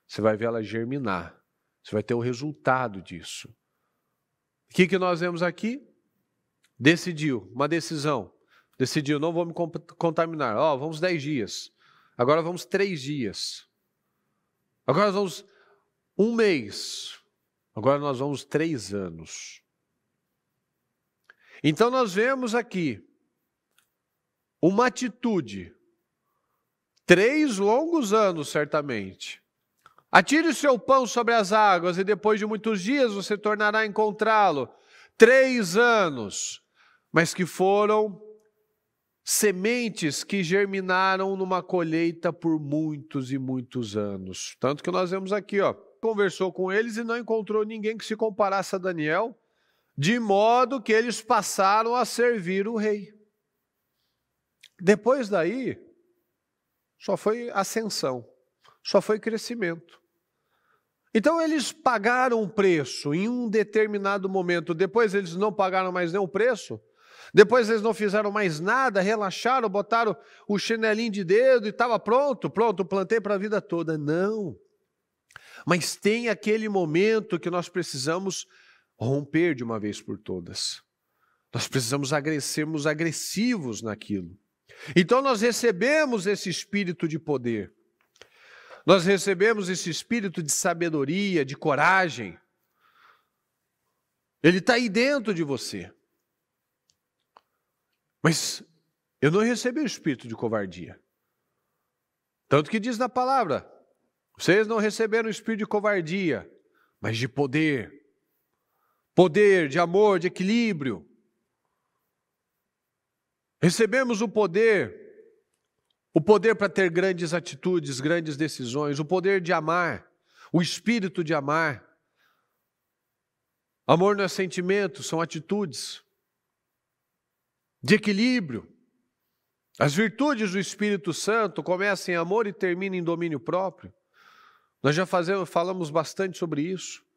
Você vai ver ela germinar. Você vai ter o resultado disso. O que nós vemos aqui? Decidiu, uma decisão. Decidiu, não vou me contaminar. Vamos 10 dias. Agora vamos 3 dias. Agora nós vamos 1 mês. Agora nós vamos 3 anos. Então nós vemos aqui uma atitude. 3 longos anos, certamente. Atire o seu pão sobre as águas e depois de muitos dias você tornará a encontrá-lo. 3 anos, mas que foram sementes que germinaram numa colheita por muitos e muitos anos. Tanto que nós vemos aqui, conversou com eles e não encontrou ninguém que se comparasse a Daniel, de modo que eles passaram a servir o rei. Depois daí, só foi ascensão, só foi crescimento. Então eles pagaram um preço em um determinado momento, depois eles não pagaram mais nenhum preço, depois eles não fizeram mais nada, relaxaram, botaram o chinelinho de dedo e estava pronto, plantei para a vida toda. Não. Mas tem aquele momento que nós precisamos romper de uma vez por todas. Nós precisamos sermos agressivos naquilo. Então nós recebemos esse espírito de poder. Nós recebemos esse espírito de sabedoria, de coragem. Ele está aí dentro de você. Mas eu não recebi o espírito de covardia. Tanto que diz na palavra, vocês não receberam o espírito de covardia, mas de poder. Poder, de amor, de equilíbrio. Recebemos o poder para ter grandes atitudes, grandes decisões, o poder de amar, o espírito de amar. Amor não é sentimento, são atitudes. De equilíbrio. As virtudes do Espírito Santo começam em amor e terminam em domínio próprio. Nós já falamos bastante sobre isso.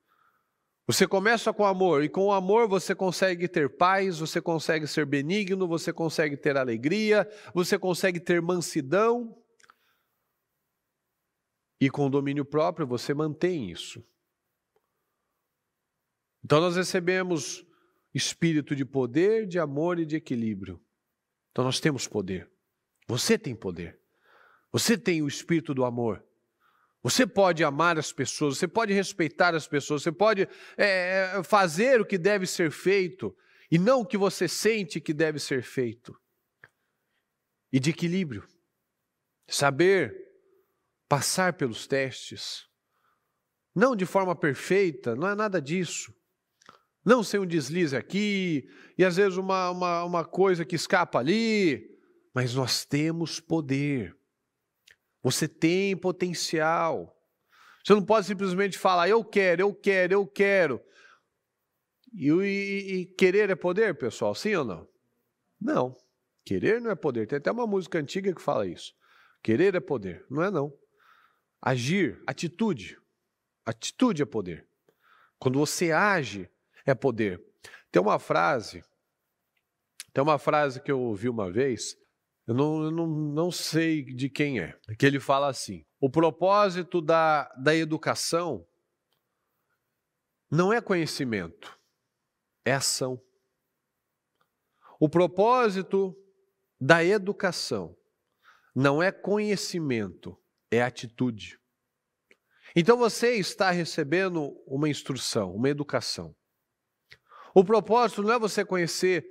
Você começa com amor, e com o amor você consegue ter paz, você consegue ser benigno, você consegue ter alegria, você consegue ter mansidão. E com o domínio próprio você mantém isso. Então nós recebemos espírito de poder, de amor e de equilíbrio. Então nós temos poder. Você tem poder. Você tem o espírito do amor. Você pode amar as pessoas, você pode respeitar as pessoas, você pode fazer o que deve ser feito e não o que você sente que deve ser feito. E de equilíbrio. Saber passar pelos testes. Não de forma perfeita, não é nada disso. Não ser um deslize aqui, e às vezes uma coisa que escapa ali, mas nós temos poder. Você tem potencial. Você não pode simplesmente falar, eu quero. E querer é poder, pessoal? Sim ou não? Não. Querer não é poder. Tem até uma música antiga que fala isso. Querer é poder. Não é não. Agir, atitude. Atitude é poder. Quando você age, é poder. Tem uma frase que eu ouvi uma vez, eu não sei de quem é, que ele fala assim, o propósito da educação não é conhecimento, é ação. O propósito da educação não é conhecimento, é atitude. Então você está recebendo uma instrução, uma educação. O propósito não é você conhecer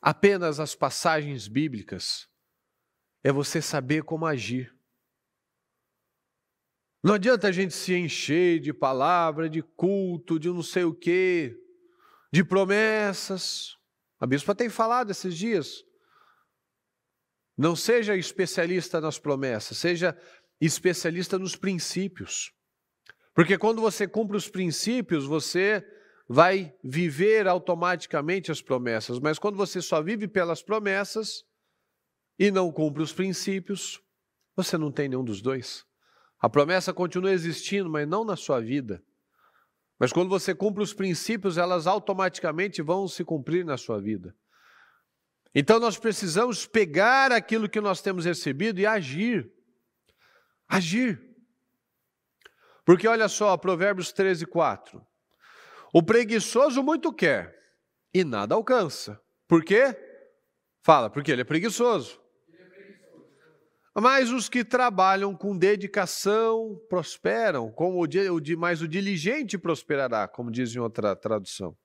apenas as passagens bíblicas, é você saber como agir. Não adianta a gente se encher de palavra, de culto, de não sei o quê, de promessas. A bispa tem falado esses dias. Não seja especialista nas promessas, seja especialista nos princípios. Porque quando você cumpre os princípios, você vai viver automaticamente as promessas. Mas quando você só vive pelas promessas e não cumpre os princípios, você não tem nenhum dos dois. A promessa continua existindo, mas não na sua vida. Mas quando você cumpre os princípios, elas automaticamente vão se cumprir na sua vida. Então nós precisamos pegar aquilo que nós temos recebido e agir. Agir. Porque olha só, Provérbios 13:4. O preguiçoso muito quer e nada alcança. Por quê? Fala, porque ele é preguiçoso. Mas os que trabalham com dedicação prosperam, mas o diligente prosperará, como diz em outra tradução.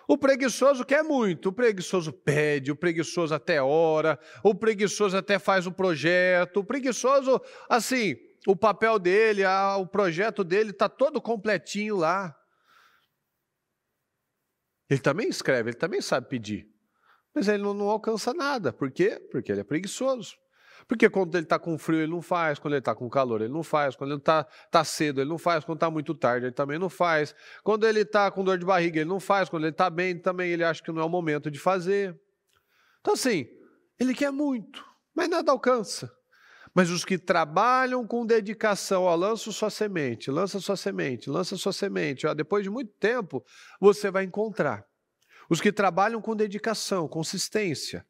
O preguiçoso quer muito, o preguiçoso pede, o preguiçoso até ora, o preguiçoso até faz um projeto, o preguiçoso, assim, o papel dele, o projeto dele está todo completinho lá. Ele também escreve, ele também sabe pedir, mas ele não alcança nada. Por quê? Porque ele é preguiçoso. Porque quando ele está com frio, ele não faz. Quando ele está com calor, ele não faz. Quando ele está cedo, ele não faz. Quando está muito tarde, ele também não faz. Quando ele está com dor de barriga, ele não faz. Quando ele está bem, também ele acha que não é o momento de fazer. Então assim, ele quer muito, mas nada alcança. Mas os que trabalham com dedicação, ó, lança sua semente, lança sua semente, lança sua semente. Ó, depois de muito tempo, você vai encontrar. Os que trabalham com dedicação, consistência,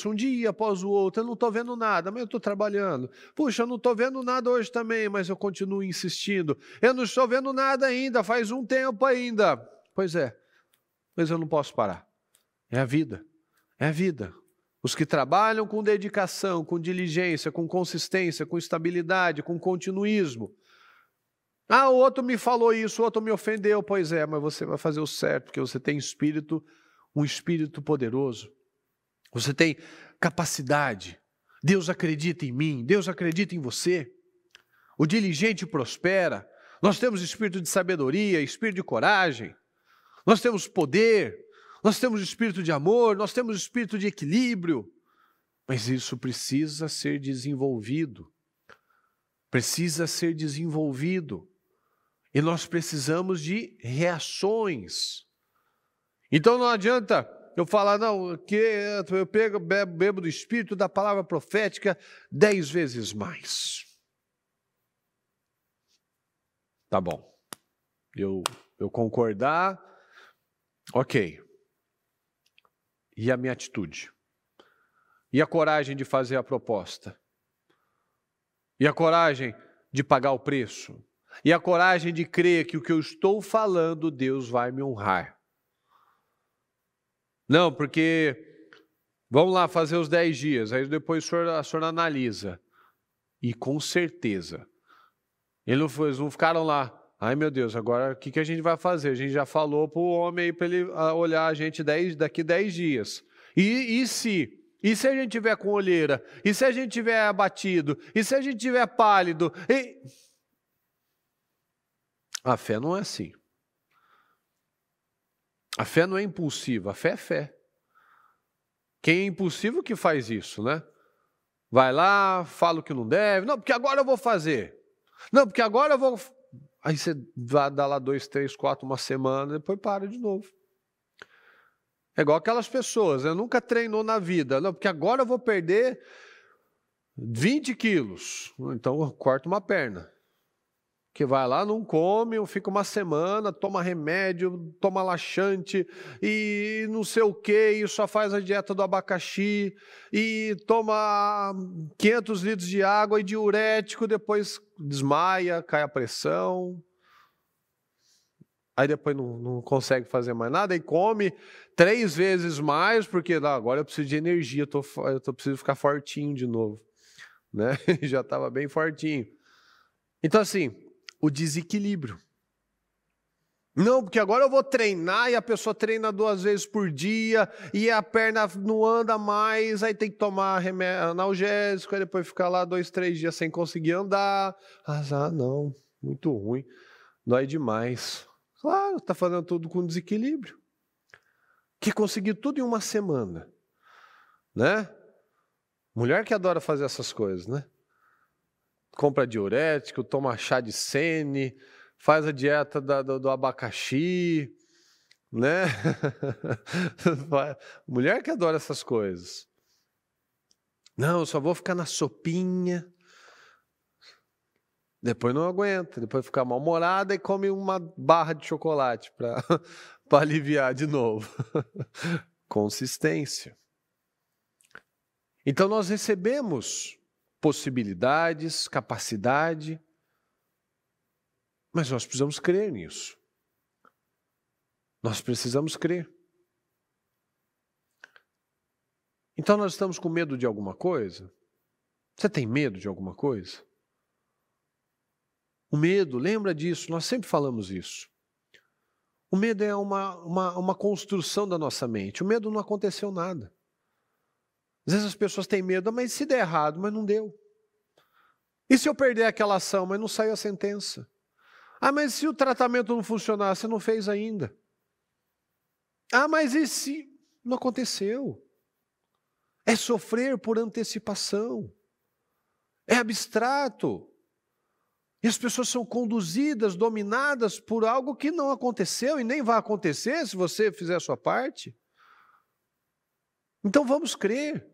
um dia após o outro, eu não estou vendo nada, mas eu estou trabalhando. Puxa, eu não estou vendo nada hoje também, mas eu continuo insistindo. Eu não estou vendo nada ainda, faz um tempo ainda. Pois é, mas eu não posso parar. É a vida, é a vida. Os que trabalham com dedicação, com diligência, com consistência, com estabilidade, com continuismo. Ah, o outro me falou isso, o outro me ofendeu. Pois é, mas você vai fazer o certo, porque você tem um espírito poderoso. Você tem capacidade. Deus acredita em mim, Deus acredita em você. O diligente prospera. Nós temos espírito de sabedoria, espírito de coragem. Nós temos poder. Nós temos espírito de amor, nós temos espírito de equilíbrio, mas isso precisa ser desenvolvido. Precisa ser desenvolvido. E nós precisamos de reações. Então não adianta eu falar, não, que eu bebo do espírito da palavra profética 10 vezes mais. Tá bom. Eu concordar, ok. E a minha atitude? E a coragem de fazer a proposta? E a coragem de pagar o preço? E a coragem de crer que o que eu estou falando, Deus vai me honrar? Não, porque vamos lá fazer os 10 dias, aí depois a senhora analisa. E com certeza, eles não ficaram lá. Ai meu Deus, agora o que a gente vai fazer? A gente já falou para o homem para ele olhar a gente daqui 10 dias. E se a gente tiver com olheira? E se a gente tiver abatido? E se a gente tiver pálido? A fé não é assim. A fé não é impulsiva, a fé é fé. Quem é impulsivo que faz isso, né? Vai lá, fala o que não deve. Não, porque agora eu vou fazer. Não, porque agora eu vou... Aí você vai dar lá 2, 3, 4, uma semana, depois para de novo. É igual aquelas pessoas, nunca treinou na vida. Não, porque agora eu vou perder 20 quilos. Então eu corto uma perna. Que vai lá, não come, fica uma semana, toma remédio, toma laxante e não sei o que, e só faz a dieta do abacaxi e toma 500 litros de água e diurético, depois desmaia, cai a pressão. Aí depois não consegue fazer mais nada e come 3 vezes mais, porque agora eu preciso de energia, eu preciso ficar fortinho de novo. Né? Já estava bem fortinho. Então assim, o desequilíbrio. Não, porque agora eu vou treinar e a pessoa treina 2 vezes por dia e a perna não anda mais, aí tem que tomar remédio analgésico, aí depois ficar lá 2, 3 dias sem conseguir andar. Ah, não, muito ruim, dói demais. Claro, está fazendo tudo com desequilíbrio. Quer conseguir tudo em uma semana, né? Mulher que adora fazer essas coisas, né? Compra diurético, toma chá de sene, faz a dieta do abacaxi, né? Mulher que adora essas coisas. Não, eu só vou ficar na sopinha. Depois não aguenta, depois fica mal-humorada e come uma barra de chocolate para aliviar de novo. Consistência. Então nós recebemos possibilidades, capacidade, mas nós precisamos crer nisso. Nós precisamos crer. Então nós estamos com medo de alguma coisa? Você tem medo de alguma coisa? O medo, lembra disso, nós sempre falamos isso. O medo é uma construção da nossa mente. O medo não aconteceu nada. Às vezes as pessoas têm medo, mas se der errado, mas não deu. E se eu perder aquela ação, mas não saiu a sentença? Ah, mas se o tratamento não funcionar, você não fez ainda? Ah, mas e se não aconteceu? É sofrer por antecipação. É abstrato. E as pessoas são conduzidas, dominadas por algo que não aconteceu e nem vai acontecer se você fizer a sua parte. Então vamos crer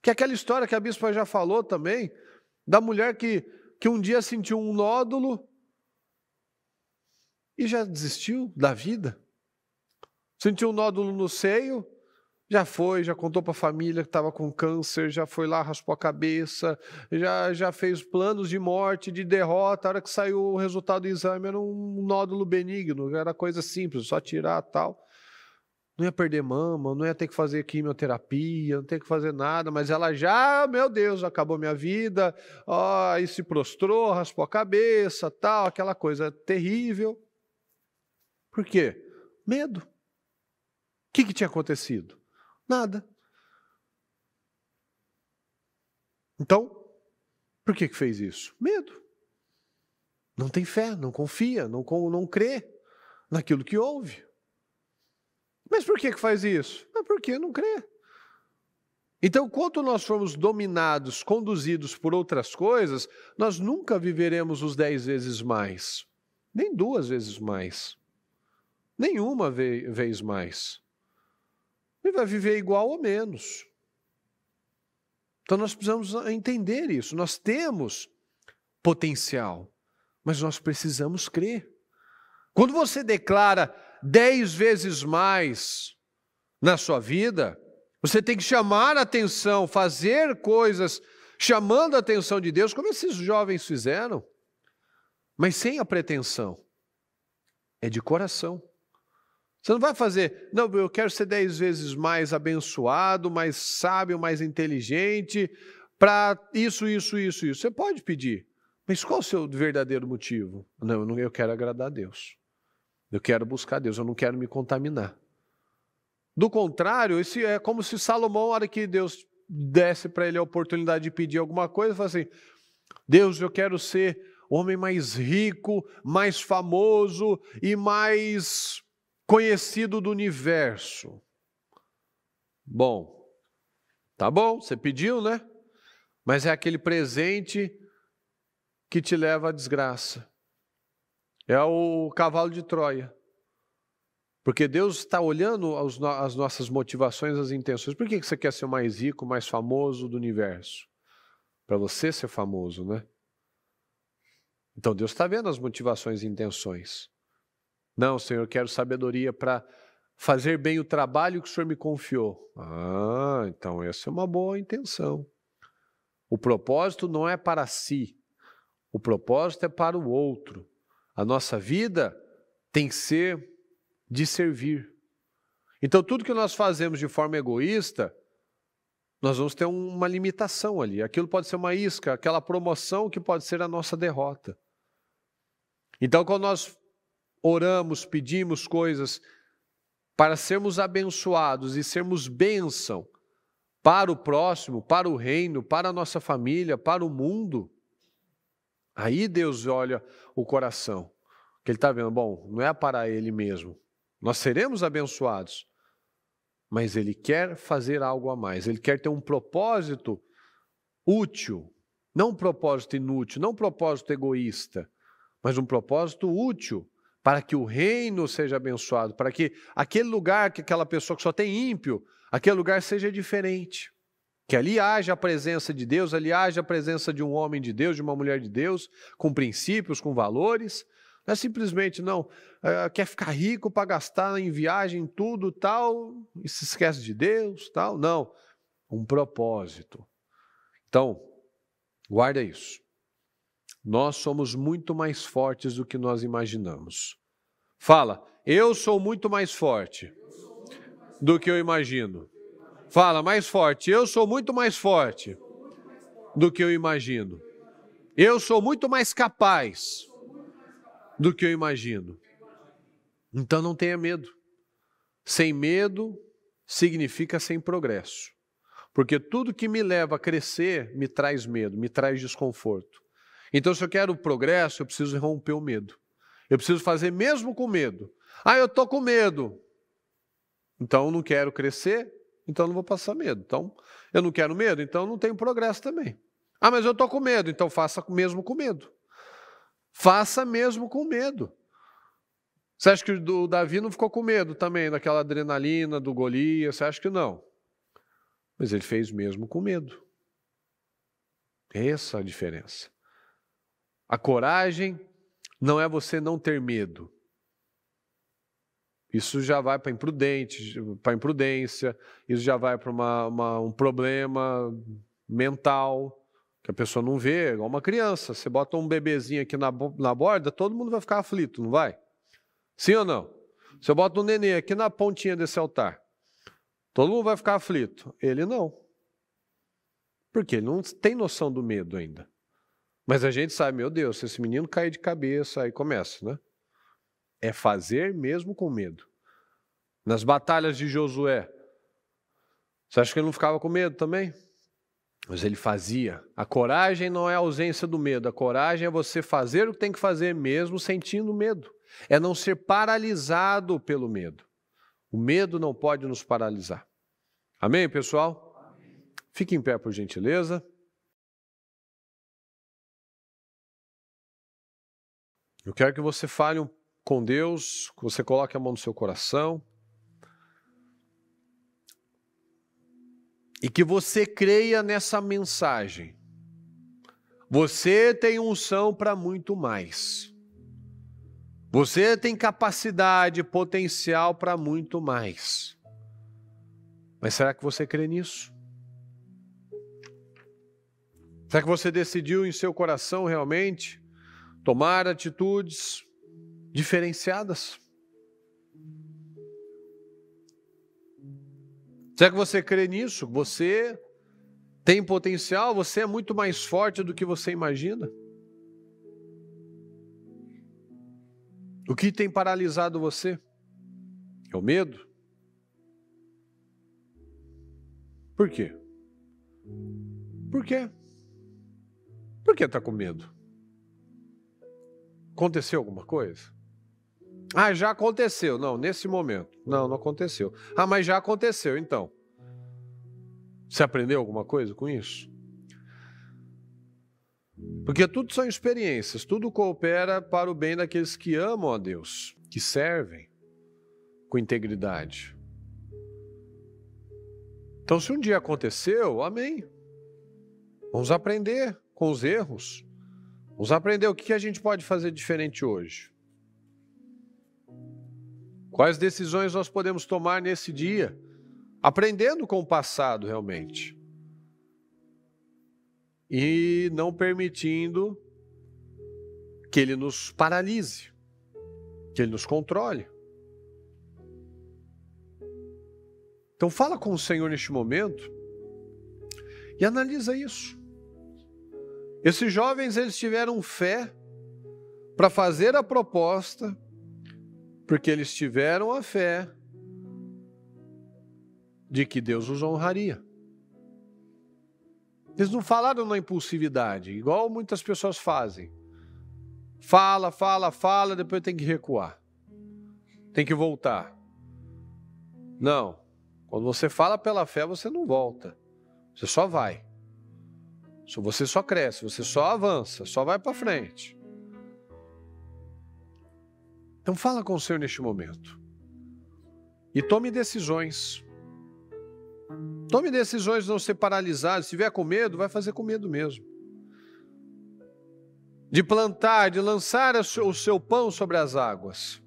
Que é aquela história que a bispa já falou também, da mulher que um dia sentiu um nódulo e já desistiu da vida. Sentiu um nódulo no seio, já contou para a família que estava com câncer, já foi lá, raspou a cabeça, já fez planos de morte, de derrota. A hora que saiu o resultado do exame era um nódulo benigno, era coisa simples, só tirar tal. Não ia perder mama, não ia ter que fazer quimioterapia, não ter que fazer nada, mas ela já, meu Deus, acabou minha vida, aí se prostrou, raspou a cabeça, tal, aquela coisa terrível. Por quê? Medo. O que tinha acontecido? Nada. Então, por que fez isso? Medo. Não tem fé, não confia, não crê naquilo que ouve. Mas por que faz isso? Porque não crê. Então, quando nós formos dominados, conduzidos por outras coisas, nós nunca viveremos os 10 vezes mais, nem 2 vezes mais, nenhuma vez mais. Ele vai viver igual ou menos. Então nós precisamos entender isso. Nós temos potencial, mas nós precisamos crer. Quando você declara 10 vezes mais na sua vida, você tem que chamar a atenção, fazer coisas chamando a atenção de Deus, como esses jovens fizeram, mas sem a pretensão. É de coração. Você não vai fazer, não, eu quero ser 10 vezes mais abençoado, mais sábio, mais inteligente, para isso. Você pode pedir, mas qual o seu verdadeiro motivo? Não, eu quero agradar a Deus. Eu quero buscar Deus, eu não quero me contaminar. Do contrário, esse é como se Salomão, na hora que Deus desse para ele a oportunidade de pedir alguma coisa, fala assim, Deus, eu quero ser o homem mais rico, mais famoso e mais conhecido do universo. Bom, tá bom, você pediu, né? Mas é aquele presente que te leva à desgraça. É o cavalo de Troia. Porque Deus está olhando as nossas motivações, as intenções. Por que você quer ser o mais rico, mais famoso do universo? Para você ser famoso, né? Então Deus está vendo as motivações e intenções. Não, Senhor, eu quero sabedoria para fazer bem o trabalho que o Senhor me confiou. Então essa é uma boa intenção. O propósito não é para si. O propósito é para o outro. A nossa vida tem que ser de servir. Então tudo que nós fazemos de forma egoísta, nós vamos ter uma limitação ali. Aquilo pode ser uma isca, aquela promoção que pode ser a nossa derrota. Então quando nós oramos, pedimos coisas para sermos abençoados e sermos bênção para o próximo, para o reino, para a nossa família, para o mundo, aí Deus olha o coração, que Ele está vendo, bom, não é para Ele mesmo, nós seremos abençoados, mas Ele quer fazer algo a mais, Ele quer ter um propósito útil, não um propósito inútil, não um propósito egoísta, mas um propósito útil, para que o reino seja abençoado, para que aquele lugar, que aquela pessoa que só tem ímpio, aquele lugar seja diferente. Que ali haja a presença de Deus, ali haja a presença de um homem de Deus, de uma mulher de Deus, com princípios, com valores. Não é simplesmente, quer ficar rico para gastar em viagem, tudo, tal, e se esquece de Deus, tal. Não, um propósito. Então, guarda isso. Nós somos muito mais fortes do que nós imaginamos. Fala, eu sou muito mais forte do que eu imagino. Fala, mais forte, eu sou muito mais forte do que eu imagino. Eu sou muito mais capaz do que eu imagino. Então não tenha medo. Sem medo significa sem progresso. Porque tudo que me leva a crescer me traz medo, me traz desconforto. Então, se eu quero progresso, eu preciso romper o medo. Eu preciso fazer mesmo com medo. Eu estou com medo. Então, eu não quero crescer, então eu não vou passar medo. Então, eu não quero medo, então eu não tenho progresso também. Mas eu estou com medo, então faça mesmo com medo. Faça mesmo com medo. Você acha que o Davi não ficou com medo também, daquela adrenalina do Golias? Você acha que não? Mas ele fez mesmo com medo. Essa é a diferença. A coragem não é você não ter medo. Isso já vai para imprudência, isso já vai para um problema mental, que a pessoa não vê, igual uma criança. Você bota um bebezinho aqui na borda, todo mundo vai ficar aflito, não vai? Sim ou não? Se eu boto um neném aqui na pontinha desse altar, todo mundo vai ficar aflito. Ele não. Porque ele não tem noção do medo ainda. Mas a gente sabe, meu Deus, se esse menino cair de cabeça, aí começa, né? É fazer mesmo com medo. Nas batalhas de Josué, você acha que ele não ficava com medo também? Mas ele fazia. A coragem não é a ausência do medo. A coragem é você fazer o que tem que fazer mesmo sentindo medo. É não ser paralisado pelo medo. O medo não pode nos paralisar. Amém, pessoal? Amém. Fique em pé, por gentileza. Eu quero que você fale com Deus, que você coloque a mão no seu coração. E que você creia nessa mensagem. Você tem unção para muito mais. Você tem capacidade, potencial para muito mais. Mas será que você crê nisso? Será que você decidiu em seu coração realmente tomar atitudes diferenciadas? Será que você crê nisso? Você tem potencial? Você é muito mais forte do que você imagina? O que tem paralisado você? É o medo? Por quê? Por quê? Por que está com medo? Aconteceu alguma coisa? Ah, já aconteceu. Não, nesse momento. Não, não aconteceu. Ah, mas já aconteceu, então. Você aprendeu alguma coisa com isso? Porque tudo são experiências, tudo coopera para o bem daqueles que amam a Deus, que servem com integridade. Então, se um dia aconteceu, amém. Vamos aprender com os erros. Vamos aprender o que a gente pode fazer diferente hoje. Quais decisões nós podemos tomar nesse dia? Aprendendo com o passado, realmente. E não permitindo que ele nos paralise, que ele nos controle. Então fala com o Senhor neste momento e analisa isso. Esses jovens, eles tiveram fé para fazer a proposta, porque eles tiveram a fé de que Deus os honraria. Eles não falaram na impulsividade, igual muitas pessoas fazem. Fala, depois tem que recuar. Tem que voltar. Não. Quando você fala pela fé, você não volta. Você só vai. Você só cresce, você só avança, só vai para frente. Então fala com o Senhor neste momento. E tome decisões. Tome decisões de não ser paralisado. Se tiver com medo, vai fazer com medo mesmo. De plantar, de lançar o seu pão sobre as águas.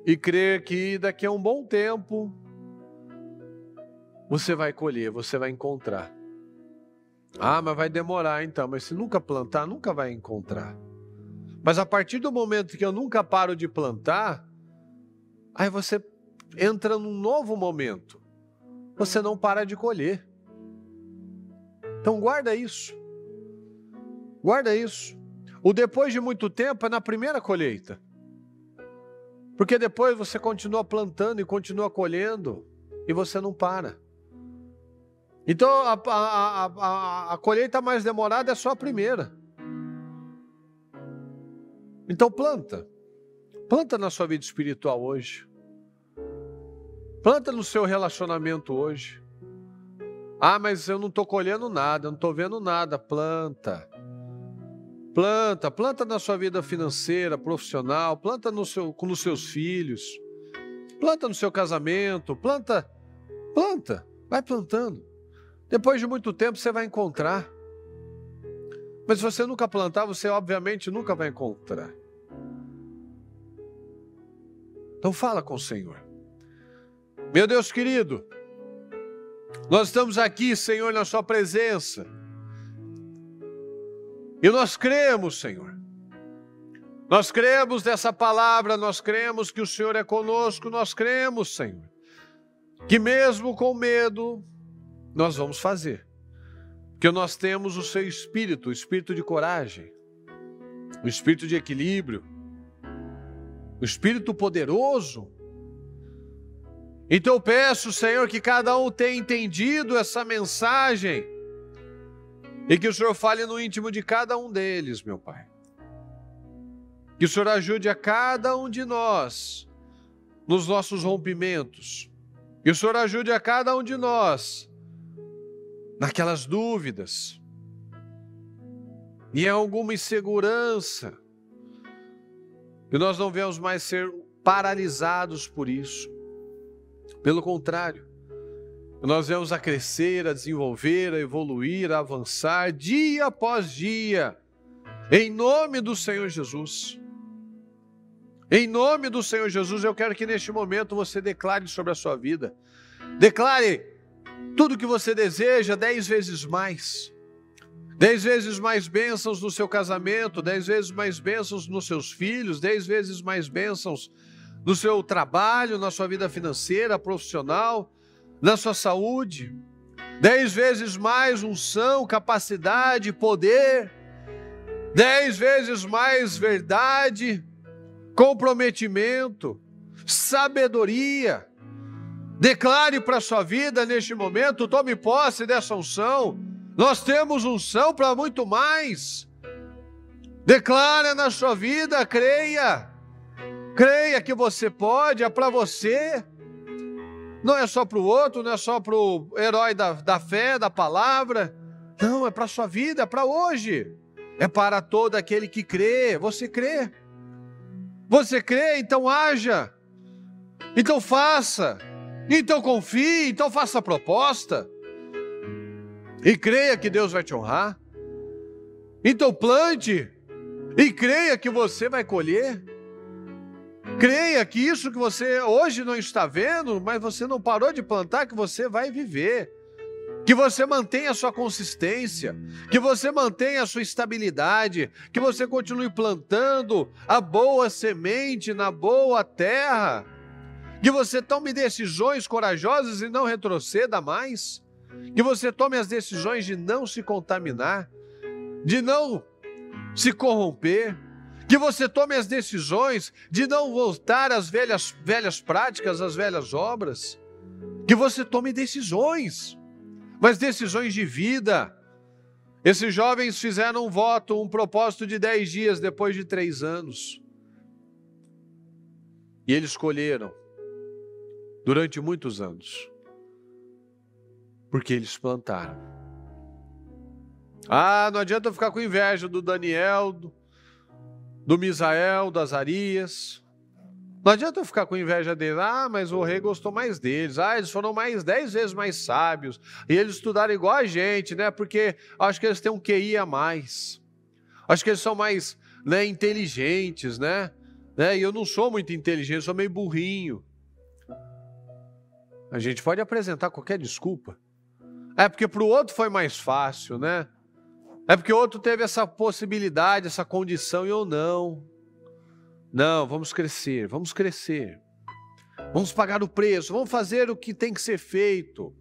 E crer que daqui a um bom tempo você vai colher, você vai encontrar. Ah, mas vai demorar então. Mas se nunca plantar, nunca vai encontrar. Mas a partir do momento que eu nunca paro de plantar, aí você entra num novo momento. Você não para de colher. Então guarda isso. Guarda isso. O depois de muito tempo é na primeira colheita. Porque depois você continua plantando e continua colhendo e você não para. Então a colheita mais demorada é só a primeira. Então planta. Planta na sua vida espiritual hoje. Planta no seu relacionamento hoje. Ah, mas eu não estou colhendo nada, eu não estou vendo nada. Planta. Planta na sua vida financeira, profissional, planta nos seus filhos, planta no seu casamento, planta. Vai plantando. Depois de muito tempo você vai encontrar. Mas se você nunca plantar, você obviamente nunca vai encontrar. Então fala com o Senhor. Meu Deus querido, nós estamos aqui, Senhor, na sua presença. E nós cremos, Senhor. Nós cremos nessa palavra, nós cremos que o Senhor é conosco, nós cremos, Senhor, que mesmo com medo, nós vamos fazer. Porque nós temos o seu espírito, o espírito de coragem, o espírito de equilíbrio, o espírito poderoso. Então eu peço, Senhor, que cada um tenha entendido essa mensagem e que o Senhor fale no íntimo de cada um deles, meu Pai. Que o Senhor ajude a cada um de nós nos nossos rompimentos. Que o Senhor ajude a cada um de nós naquelas dúvidas e em alguma insegurança. Que nós não venhamos mais ser paralisados por isso. Pelo contrário, nós venhamos a crescer, a desenvolver, a evoluir, a avançar dia após dia, em nome do Senhor Jesus. Em nome do Senhor Jesus, eu quero que neste momento você declare sobre a sua vida. Declare tudo o que você deseja 10 vezes mais. 10 vezes mais bênçãos no seu casamento, 10 vezes mais bênçãos nos seus filhos, 10 vezes mais bênçãos no seu trabalho, na sua vida financeira, profissional, na sua saúde. 10 vezes mais unção, capacidade, poder. 10 vezes mais verdade, comprometimento, sabedoria. Declare para a sua vida neste momento, tome posse dessa unção. Nós temos unção para muito mais. Declare na sua vida, creia. Creia que você pode, é para você. Não é só para o outro, não é só para o herói da fé, da palavra. Não, é para a sua vida, é para hoje. É para todo aquele que crê. Você crê? Você crê? Então haja. Então faça. Então confie. Então faça a proposta. E creia que Deus vai te honrar. Então plante. E creia que você vai colher. Creia que isso que você hoje não está vendo, mas você não parou de plantar, que você vai viver. Que você mantenha a sua consistência, que você mantenha a sua estabilidade, que você continue plantando a boa semente na boa terra, que você tome decisões corajosas e não retroceda mais, que você tome as decisões de não se contaminar, de não se corromper, que você tome as decisões de não voltar às velhas práticas, às velhas obras, que você tome decisões, mas decisões de vida. Esses jovens fizeram um voto, um propósito de 10 dias depois de 3 anos. E eles escolheram durante muitos anos, porque eles plantaram. Não adianta eu ficar com inveja do Daniel, do Misael, do Azarias. Não adianta eu ficar com inveja deles. Mas o rei gostou mais deles. Eles foram 10 vezes mais sábios. E eles estudaram igual a gente, né? Porque acho que eles têm um QI a mais. Acho que eles são mais, inteligentes, né? E eu não sou muito inteligente, eu sou meio burrinho. A gente pode apresentar qualquer desculpa. É porque para o outro foi mais fácil, né? É porque o outro teve essa possibilidade, essa condição e eu não. Não, vamos crescer, vamos crescer. Vamos pagar o preço, vamos fazer o que tem que ser feito.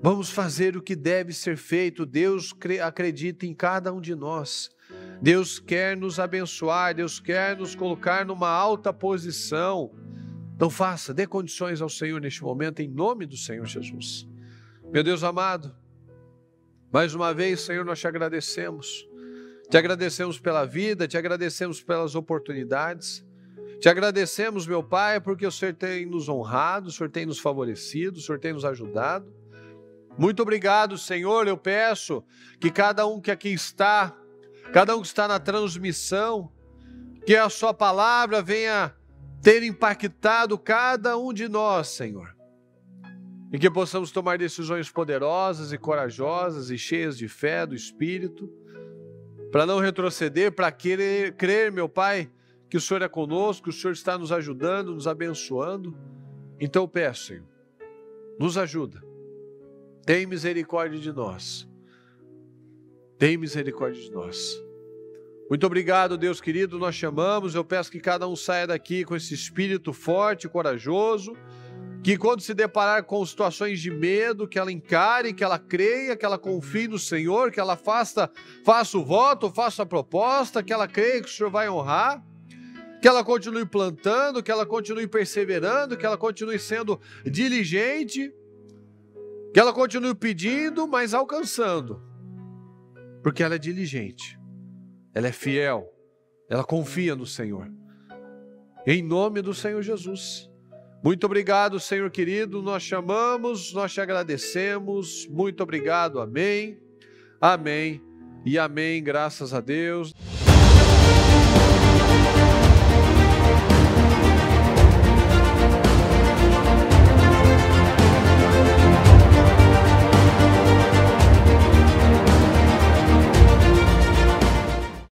Vamos fazer o que deve ser feito. Deus acredita em cada um de nós. Deus quer nos abençoar, Deus quer nos colocar numa alta posição. Então faça, dê condições ao Senhor neste momento, em nome do Senhor Jesus. Meu Deus amado, mais uma vez, Senhor, nós te agradecemos. Te agradecemos pela vida, te agradecemos pelas oportunidades. Te agradecemos, meu Pai, porque o Senhor tem nos honrado, o Senhor tem nos favorecido, o Senhor tem nos ajudado. Muito obrigado, Senhor. Eu peço que cada um que aqui está, cada um que está na transmissão, que a sua palavra venha ter impactado cada um de nós, Senhor. e que possamos tomar decisões poderosas e corajosas e cheias de fé do Espírito, para não retroceder, para crer, meu Pai, que o Senhor é conosco, que o Senhor está nos ajudando, nos abençoando. Então eu peço, Senhor, nos ajuda, tem misericórdia de nós, tem misericórdia de nós. Muito obrigado, Deus querido, nós te amamos. Eu peço que cada um saia daqui com esse espírito forte e corajoso, que quando se deparar com situações de medo, que ela encare, que ela creia, que ela confie no Senhor, que ela faça o voto, faça a proposta, que ela creia que o Senhor vai honrar, que ela continue plantando, que ela continue perseverando, que ela continue sendo diligente, que ela continue pedindo, mas alcançando, porque ela é diligente, ela é fiel, ela confia no Senhor. Em nome do Senhor Jesus. Muito obrigado, Senhor querido, nós te amamos, nós te agradecemos, muito obrigado, amém, amém e amém, graças a Deus.